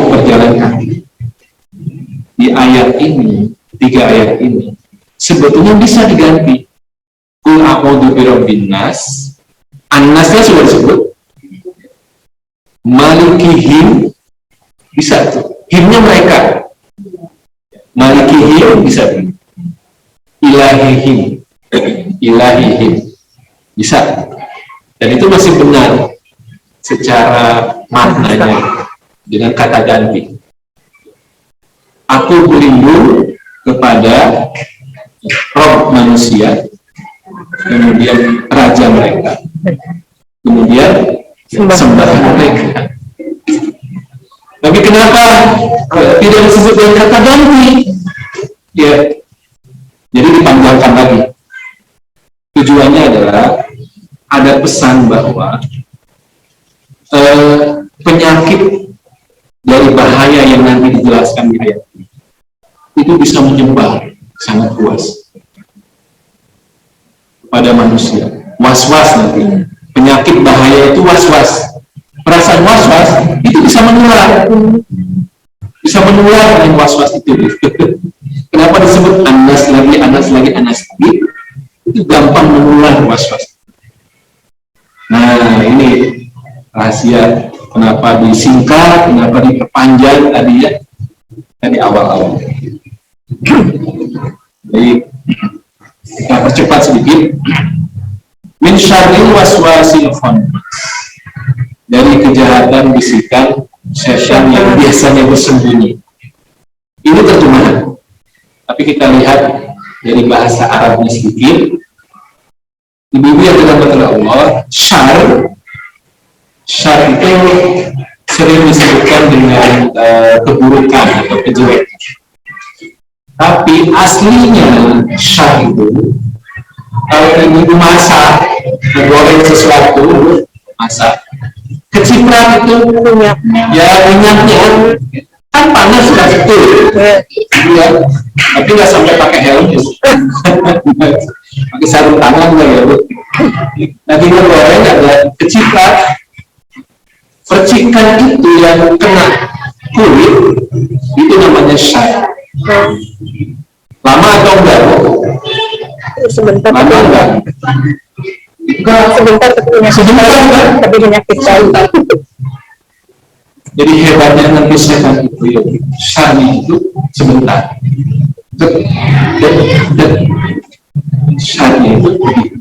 berjalan kaki. Di ayat ini, 3 ayat ini, sebetulnya bisa diganti. Qul a'udzu birabbin nas. An-nasnya sudah disebut. Malikihim bisa tuh. Himnya mereka. Malikihim bisa tuh. Ilahihim bisa, dan itu masih benar secara maknanya dengan kata ganti. Aku berlindung kepada Rob manusia, kemudian raja mereka, kemudian sembahan mereka. Tapi kenapa tidak disebut dengan kata ganti? Ya, jadi dipanjangkan lagi. Tujuannya adalah ada pesan bahwa penyakit dari bahaya yang nanti dijelaskan di ayat ini itu bisa menyebar sangat luas kepada manusia. Was-was nanti. Penyakit bahaya itu was-was. Perasaan was-was itu bisa menular. Bisa menular dengan was-was itu. Kenapa disebut Anas lagi? Itu gampang menular was-was. Nah, ini rahasia kenapa disingkat, kenapa diperpanjang tadi ya, dari awal-awal. Jadi kita percepat sedikit. Min syarril waswasil khannas, dari kejahatan bisikan setan yang biasanya bersembunyi. Ini terjemahan, tapi kita lihat dari bahasa Arabnya sedikit. Ibu-ibu yang dirahmati Allah, syar itu sering disebutkan dengan keburukan atau kejelekan. Tapi aslinya syar itu, kalau ibu masak, menggoreng sesuatu, masak, keciprat itu ya minyaknya kan panas sudah betul, ya, tapi nggak sampai pakai helm, pakai sarung tangan lah ya, Bu. Nanti menggoreng ada keciprat, percikan itu yang kena kulit itu namanya syar. Lama atau enggak, Bu? Sebentar. Lama enggak? Sebentar tapi menyakitkan. Jadi hebatnya nanti setan itu ya, syarnya itu sebentar. Syarnya itu begitu.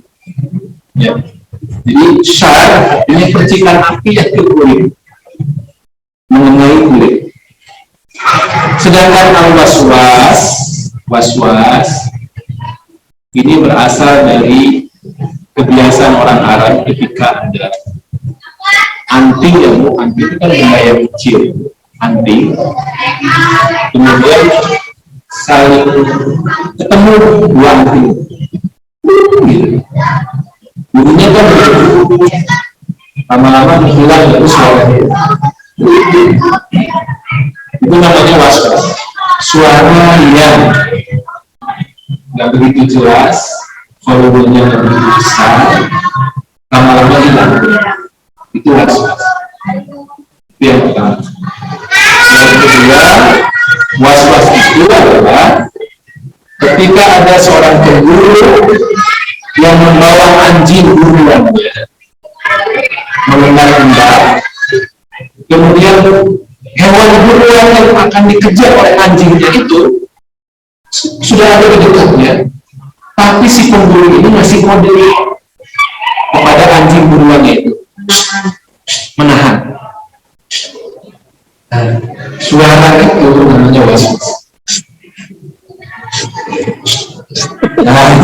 Ya. Jadi syar ini percikan api yang ke kulit, mengenai kulit. Sedangkan al-waswas Ini berasal dari kebiasaan orang Arab ketika ada anting, ya Bu, anting itu kan benda yang kecil, anting, kemudian saling ketemu dua anting, bunyinya kan lama-lama hilang dari suaranya, itu namanya waswas, suara yang nggak begitu jelas, volumenya nggak begitu besar, lama-lama hilang, itu waswas. Itu yang pertama. Yang kedua, waswas itu adalah ketika ada seorang pemburu yang membawa anjing buruannya mengendap-endap, kemudian hewan buruan yang akan dikejar oleh anjingnya itu sudah ada di dekatnya, tapi si pemburu ini masih kode kepada anjing buruannya itu, menahan. Nah, suara itu namanya waswas. Nah,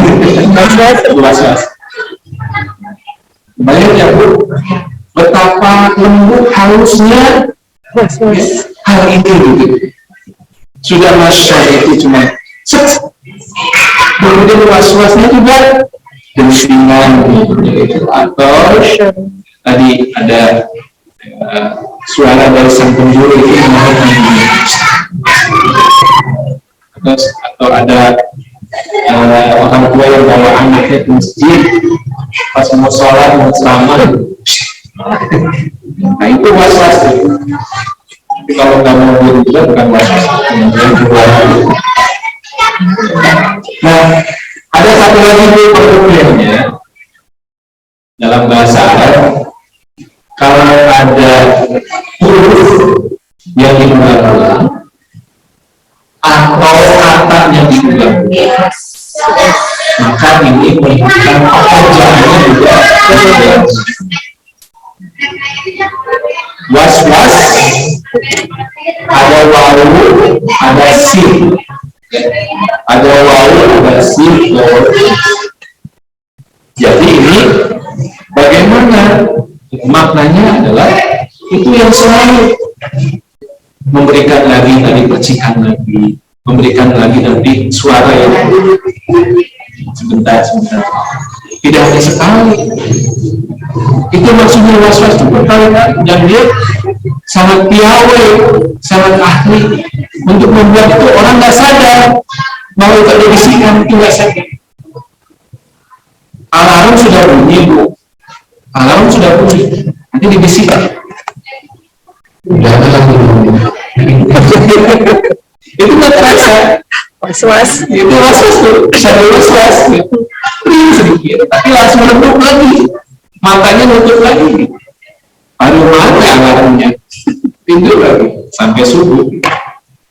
waswas. Bayang ya Bu, betapa lembut halusnya hal itu gitu. Sudah waswas itu cuma kemudian waswasnya juga densingan gitu. Atau tadi ada suara dari sang pemburu itu atau ada orang tua yang bawa anaknya ke masjid pas mau sholat, mau ceramah, nah itu waswas. Tapi kalau nggak mau diri juga bukan waswas. Nah, ada satu lagi problemnya dalam bahasa Arab. Kalau ada huruf yang diulang-ulang atau kata yang diulang-ulang, maka ini menunjukkan pekerjaannya juga was-was, ada wawu, ada sin, ada wawu, ada sin. Jadi ini bagaimana? Maknanya adalah itu yang selalu memberikan lagi tadi percikan lagi, memberikan lagi nanti suara yang sebentar tidak hanya sekali. Itu maksudnya waswas juga kali-kali, dan dia sangat piawai, sangat ahli untuk membuat itu orang nggak sadar mau itu ada bisikan, itu nggak sadar. Alarm sudah bunyi Bu, alarm sudah bunyi, nanti dibisikkan. Udah lagi itu nggak terasa was-was. Itu waswas tuh, saya waswas sedikit, tapi langsung menutup lagi, matanya nutup lagi, baru mana alarmnya tidur lagi sampai subuh.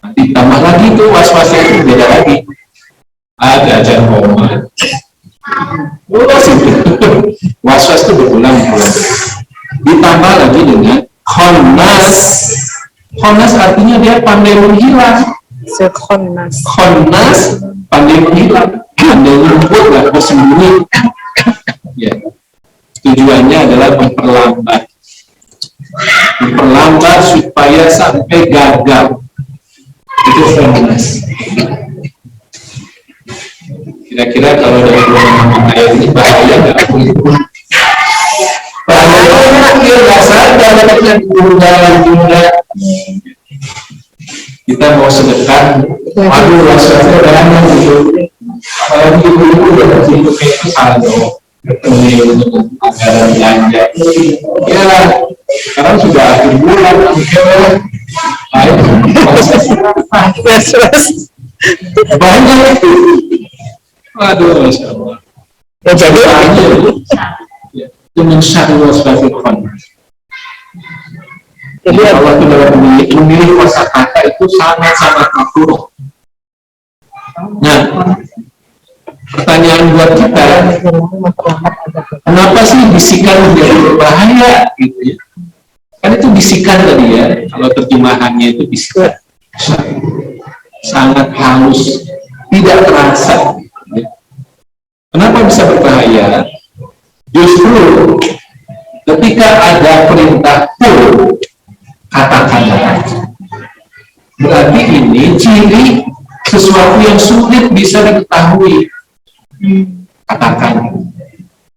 Nanti tambah lagi tuh was-wasnya itu beda lagi, ada ajar koma. Was-was itu berulang-ulang. Ditambah lagi dengan khonnas. Khonnas artinya dia pandai menghilang. Khonnas pandai menghilang, pandai lembut lah, bersembunyi. Ya. Tujuannya adalah memperlambat supaya sampai gagal. Itu khonnas. Kira-kira kalau dari dua nama ayat ini bahaya nggak? Bahaya dia nggak sadar dengan tunda. Kita mau sedekah, waduh waswasnya udah lama gitu. Apalagi ibu-ibu udah begitu kayak saldo, ketemu untuk anggaran belanja. Ya, sekarang sudah akhir bulan, waswas banyak. Waduh, Masya Allah. Ya, jadi itu mencari waswas itu. Jadi Allah itu dalam memilih kosakata itu sangat-sangat makruh. Nah, pertanyaan buat kita, kenapa sih bisikan menjadi berbahaya gitu ya? Kan itu bisikan tadi ya, kalau terjemahannya itu bisikan sangat halus, tidak terasa. bisa berbahaya justru ketika ada perintah pul, katakanlah. Berarti ini ciri sesuatu yang sulit bisa diketahui. Katakan.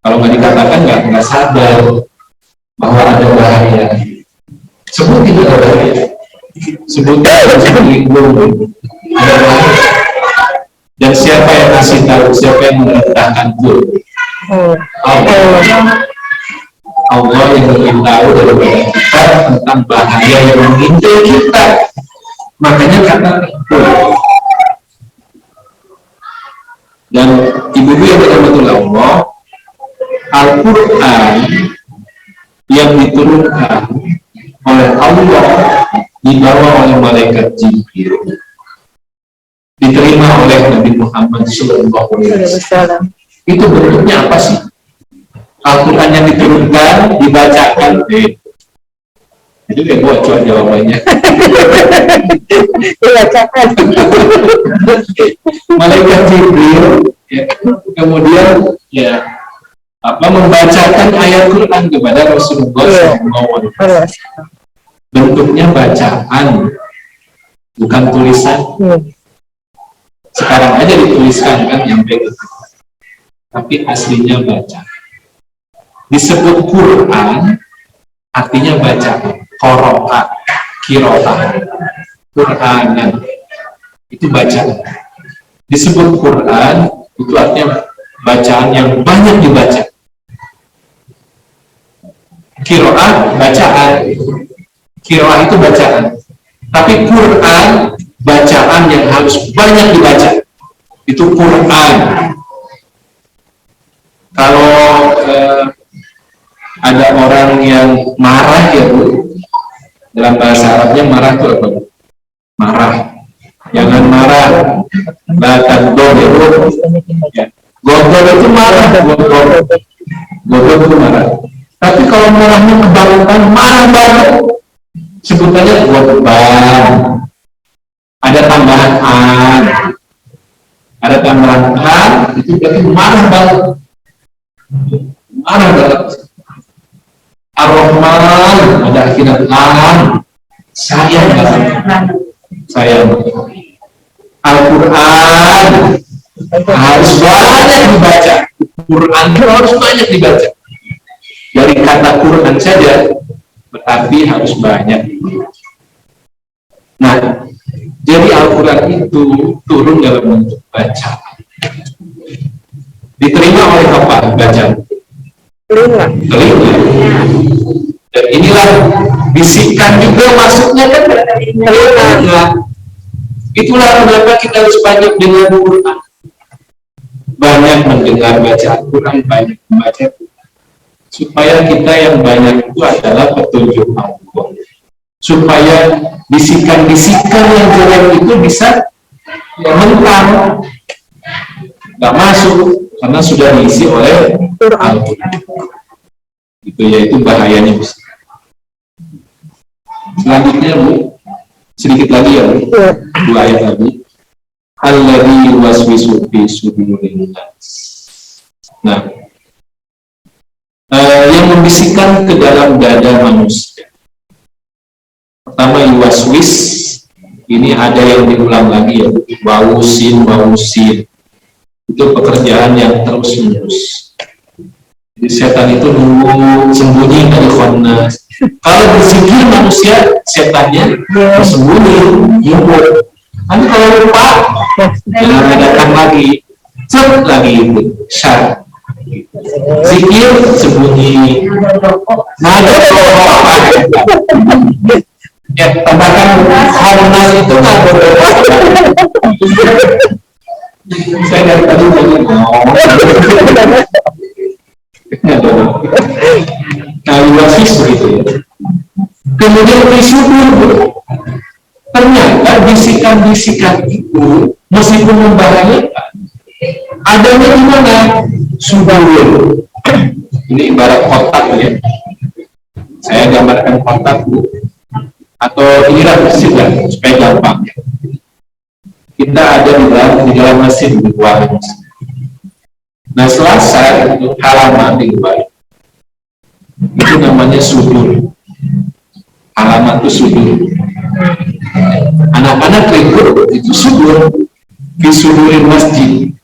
Kalau nggak dikatakan nggak sadar bahwa ada bahaya. Sebut itu ada bahaya. Sebutnya ada bahaya. Dan siapa yang kasih tahu, siapa yang memerintahkan pul? Allah yang lebih tahu daripada kita tentang bahaya yang mengintai kita. Makanya kata pul. Dan ibu-ibu yang betul-betul Allah, Al-Quran yang diturunkan oleh Allah dibawa oleh malaikat Jibril, diterima oleh Nabi Muhammad SAW. Itu bentuknya apa sih? Al-Quran yang diturunkan, dibacakan, itu kayak bocor jawabannya. Dibacakan. Malaikat Jibril, ya, kemudian ya membacakan ayat Quran kepada Rasulullah SAW. Bentuknya bacaan, bukan tulisan. Sekarang aja dituliskan kan yang begitu, tapi aslinya baca. Disebut Quran, artinya bacaan. Qira'a, qira'ah, Quranan, itu bacaan. Disebut Quran, itu artinya bacaan yang banyak dibaca. Qira'ah, bacaan. Qira'ah itu bacaan. Tapi Quran, bacaan yang harus banyak dibaca. Itu Quran. Kalau ada orang yang marah ya Bu, dalam bahasa Arabnya marah itu apa? Marah. Jangan marah. Bahkan godol ya. Godol itu marah. Godol itu marah. Tapi kalau marahnya kebangetan, marah banget. Sebutannya godban. Ada tambahan an. Ada tambahan an, itu berarti marah banget. Marah banget. Ar-Rahman, ada akhirat an, sayang banget. Sayang. Al-Quran harus banyak dibaca. Quran harus banyak dibaca. Dari kata Quran saja berarti harus banyak. Nah, jadi Al-Quran itu turun dalam bentuk bacaan. Diterima oleh apa bacaan? Telinga. Dan inilah bisikan juga masuknya kan telinga. Itulah kenapa kita harus banyak dengar Quran, banyak mendengar bacaan Quran, banyak membaca Quran, supaya kita yang banyak itu adalah petunjuk Allah, supaya bisikan-bisikan yang jelek itu bisa mental, nggak masuk karena sudah diisi oleh Al-Quran. Itu yaitu bahayanya. Selanjutnya Bu, sedikit lagi ya Bu, 2 ayat lagi. Alladzi yuwaswisu fi sudurin nas. Nah, yang membisikkan ke dalam dada manusia. Pertama yuwaswis, ini ada yang diulang lagi ya, wausin. Itu pekerjaan yang terus-menerus. Jadi setan itu nunggu sembunyi dari khannas. Kalau berzikir manusia, setannya bersembunyi, nyumput. Nanti kalau lupa, jangan datang lagi, cek lagi itu, syar. Zikir sembunyi. Nada apa? Ya, tambahkan khannas itu nggak berdoa. Saya dari tadi ngomong. Nah, wasis begitu ya. Kemudian bersyukur. Ternyata bisikan-bisikan itu meskipun membahayakan, adanya di mana? Sudur. Ini ibarat kotak ya. Saya gambarkan kotak Bu. Atau inilah sudah supaya gampang ya. Kita ada di dalam mesin di ruangan. Nah Selasa itu halaman di luar itu namanya sudur. Halaman itu sudur. Anak-anak ribut itu sudur di sudurin masjid.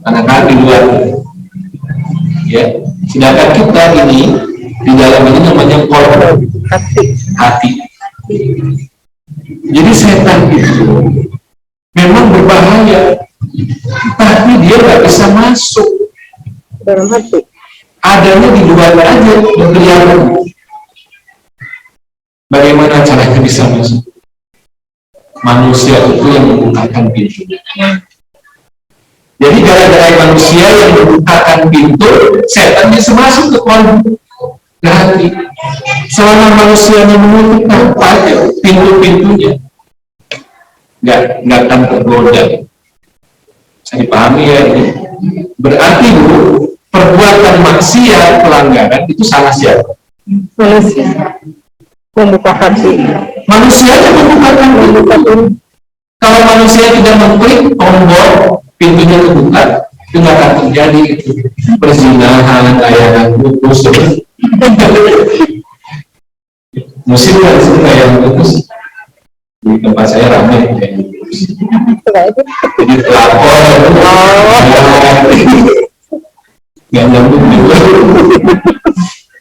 Anak-anak di luar. Ya, sedangkan kita ini di dalam ini namanya kolbu, hati. Jadi setan itu memang berbahaya, tapi dia nggak bisa masuk dalam hati. Adanya di luar aja, berkeliaran. Bagaimana caranya bisa masuk? Manusia itu yang membukakan pintunya. Jadi gara-gara manusia yang membukakan pintu, setan bisa masuk ke kolbu, ke hati. Selama manusianya menutup aja pintu-pintunya, nggak akan tergoda. Saya dipahami ya ini. Berarti Bu, perbuatan maksiat, pelanggaran itu salah siapa? Manusia membuka hati. Manusia yang membukakan pintu. Kalau manusia tidak mengklik tombol pintunya terbuka, itu nggak akan terjadi perzinahan, layanan putus. Musim kan sih layanan putus. Di tempat saya ramai layanan putus. Jadi pelakor, nggak nyambung juga.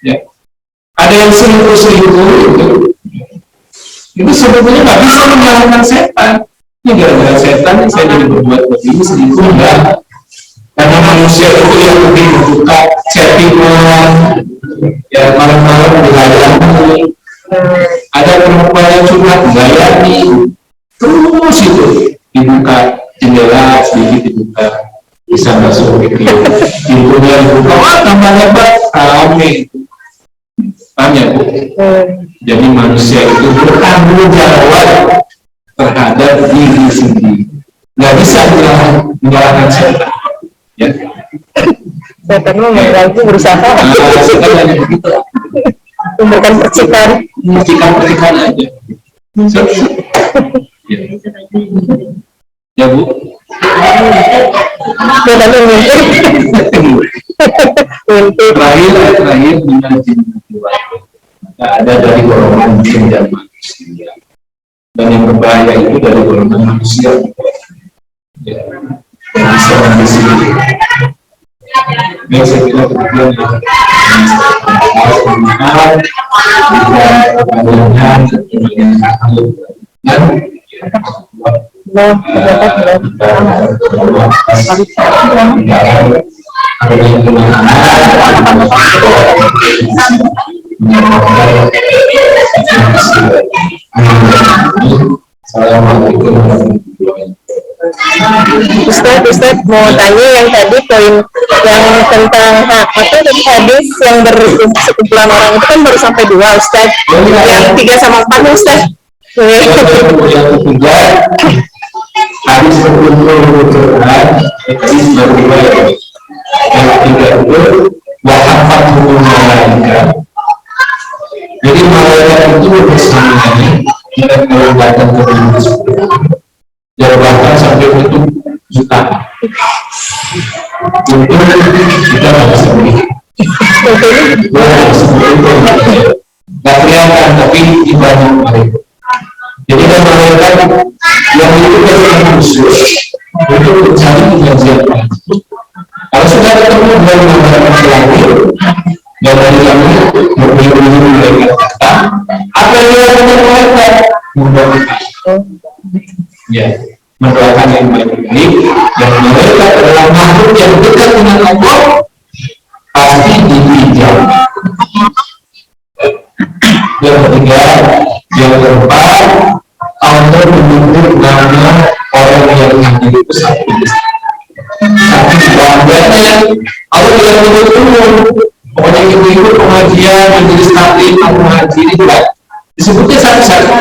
Ya. Ada yang selingkuh itu sebetulnya nggak bisa menyalahkan setan. Ini gara-gara setan yang saya jadi berbuat begini, selingkuh enggak. Karena manusia itu yang lebih membuka chattingan, ya malam-malam dilayani. Ada perempuan yang curhat dilayani, terus itu dibuka jendela sedikit dibuka, bisa masuk gitu. Pintunya dibuka, wah tambah lebar, rame. Tanya Bu, jadi manusia itu bertanggung jawab terhadap diri sendiri, nggak bisa menyalahkan setan, ya. Setan mengganggu berusaha. Setan hanya begitu, Memberikan percikan aja. Ya Bu. Terakhir dengan jin nggak ada dari golongan jin dan manusia, dan yang berbahaya itu dari golongan manusia ya, yang bisa mengisi. Baik, saya kira kemudian Assalamualaikum warahmatullahi wabarakatuh. Ustaz mau tanya yang tadi poin yang tentang tadi hadis yang bersekumpulan orang itu kan baru sampai 2 Ustaz. Yang 3 sama 4 Ustaz. Yang ketiga hadis berkumpul Quran, hadis baru. Yang ketiga itu wahafat malaikat. Jadi malaikat itu bersamanya kita kalau datang ke dunia jabatan sampai itu jutaan. Itu kita nggak bisa beli. Nggak kelihatan tapi ibadah mereka. Jadi ada malaikat yang itu dari khusus untuk mencari pengajian. Kalau sudah ketemu dengan malaikat terakhir dan dari kami berbeda malaikat kata, apa yang dilakukan malaikat? Mendoakan. Ya, mendoakan yang baik-baik, dan mereka adalah makhluk yang dekat dengan Allah, pasti dihijau. Yang ketiga, yang keempat, Allah menyebut nama orang yang hadir itu satu. Tapi bangganya Allah tidak menyebut umum. Pokoknya ikut pengajian, majelis taklim, mengaji itu kan disebutnya satu-satu.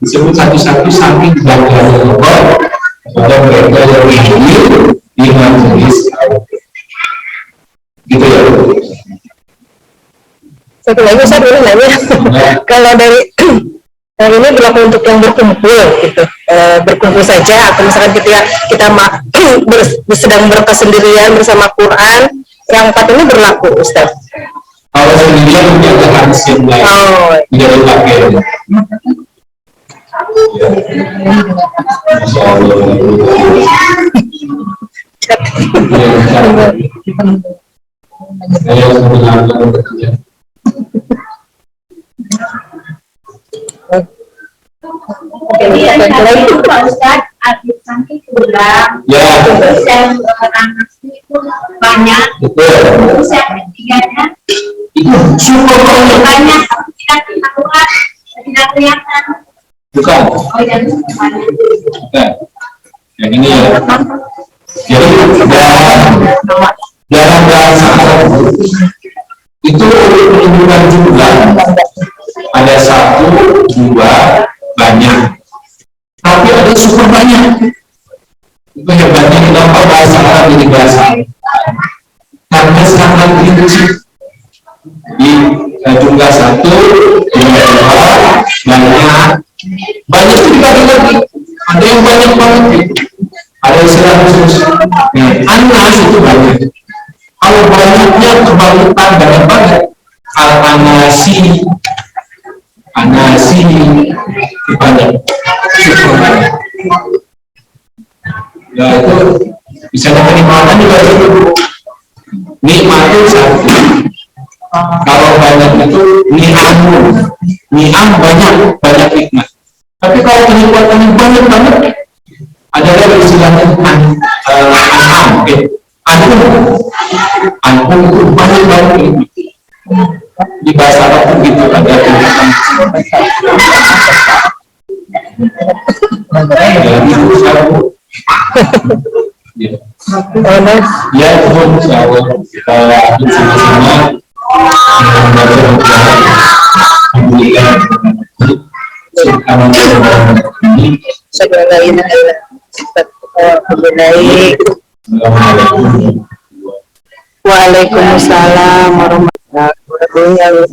Disebut satu-satu saking bangganya Allah kepada mereka yang hadir di majelis. Gitu ya. Satu lagi Ustaz boleh nanya. Kalau dari Nah, ini berlaku untuk yang berkumpul gitu, berkumpul saja, atau misalkan ketika kita sedang berkesendirian bersama Quran, yang 4 ini berlaku, Ustaz. Kalau sendirian menjaga hadis yang lain, tidak dipakai. Masya Allah. Saya sebenarnya bekerja. Jadi yang tadi itu Pak Ustadz, arti saking kurang. Ya. Terus yang orang asli itu banyak. Betul. Terus yang ketiganya Itu super banyak, tapi tidak keluar, tidak kelihatan. bukan. Oh yang banyak. Bukan. Yang ini ya. Jadi dalam bahasa Arab itu menunjukkan jumlah ada 1, 2, banyak, tapi ada super banyak. Itu hebatnya kenapa bahasa Arab ini bahasa, karena sangat rinci. Di jumlah 1, jumlah 2, banyak itu dibagi lagi. Ada yang banyak banget, ada istilah khusus. Anas itu banyak. Kalau banyaknya kebanyakan banyak, al-anasi, itu banyak. Ya itu bisa kenikmatan juga itu. Nikmat itu 1. Kalau banyak itu ni'am banyak nikmat. Tapi kalau kenikmatannya banyak banget, ada lagi istilahnya an'am, an'um itu banyak nikmat. Di bahasa Arab itu gitu, ada kenikmatan. Jadi itu satu. Ya, itu insyaallah kita sama-sama Waalaikumsalam warahmatullahi wabarakatuh.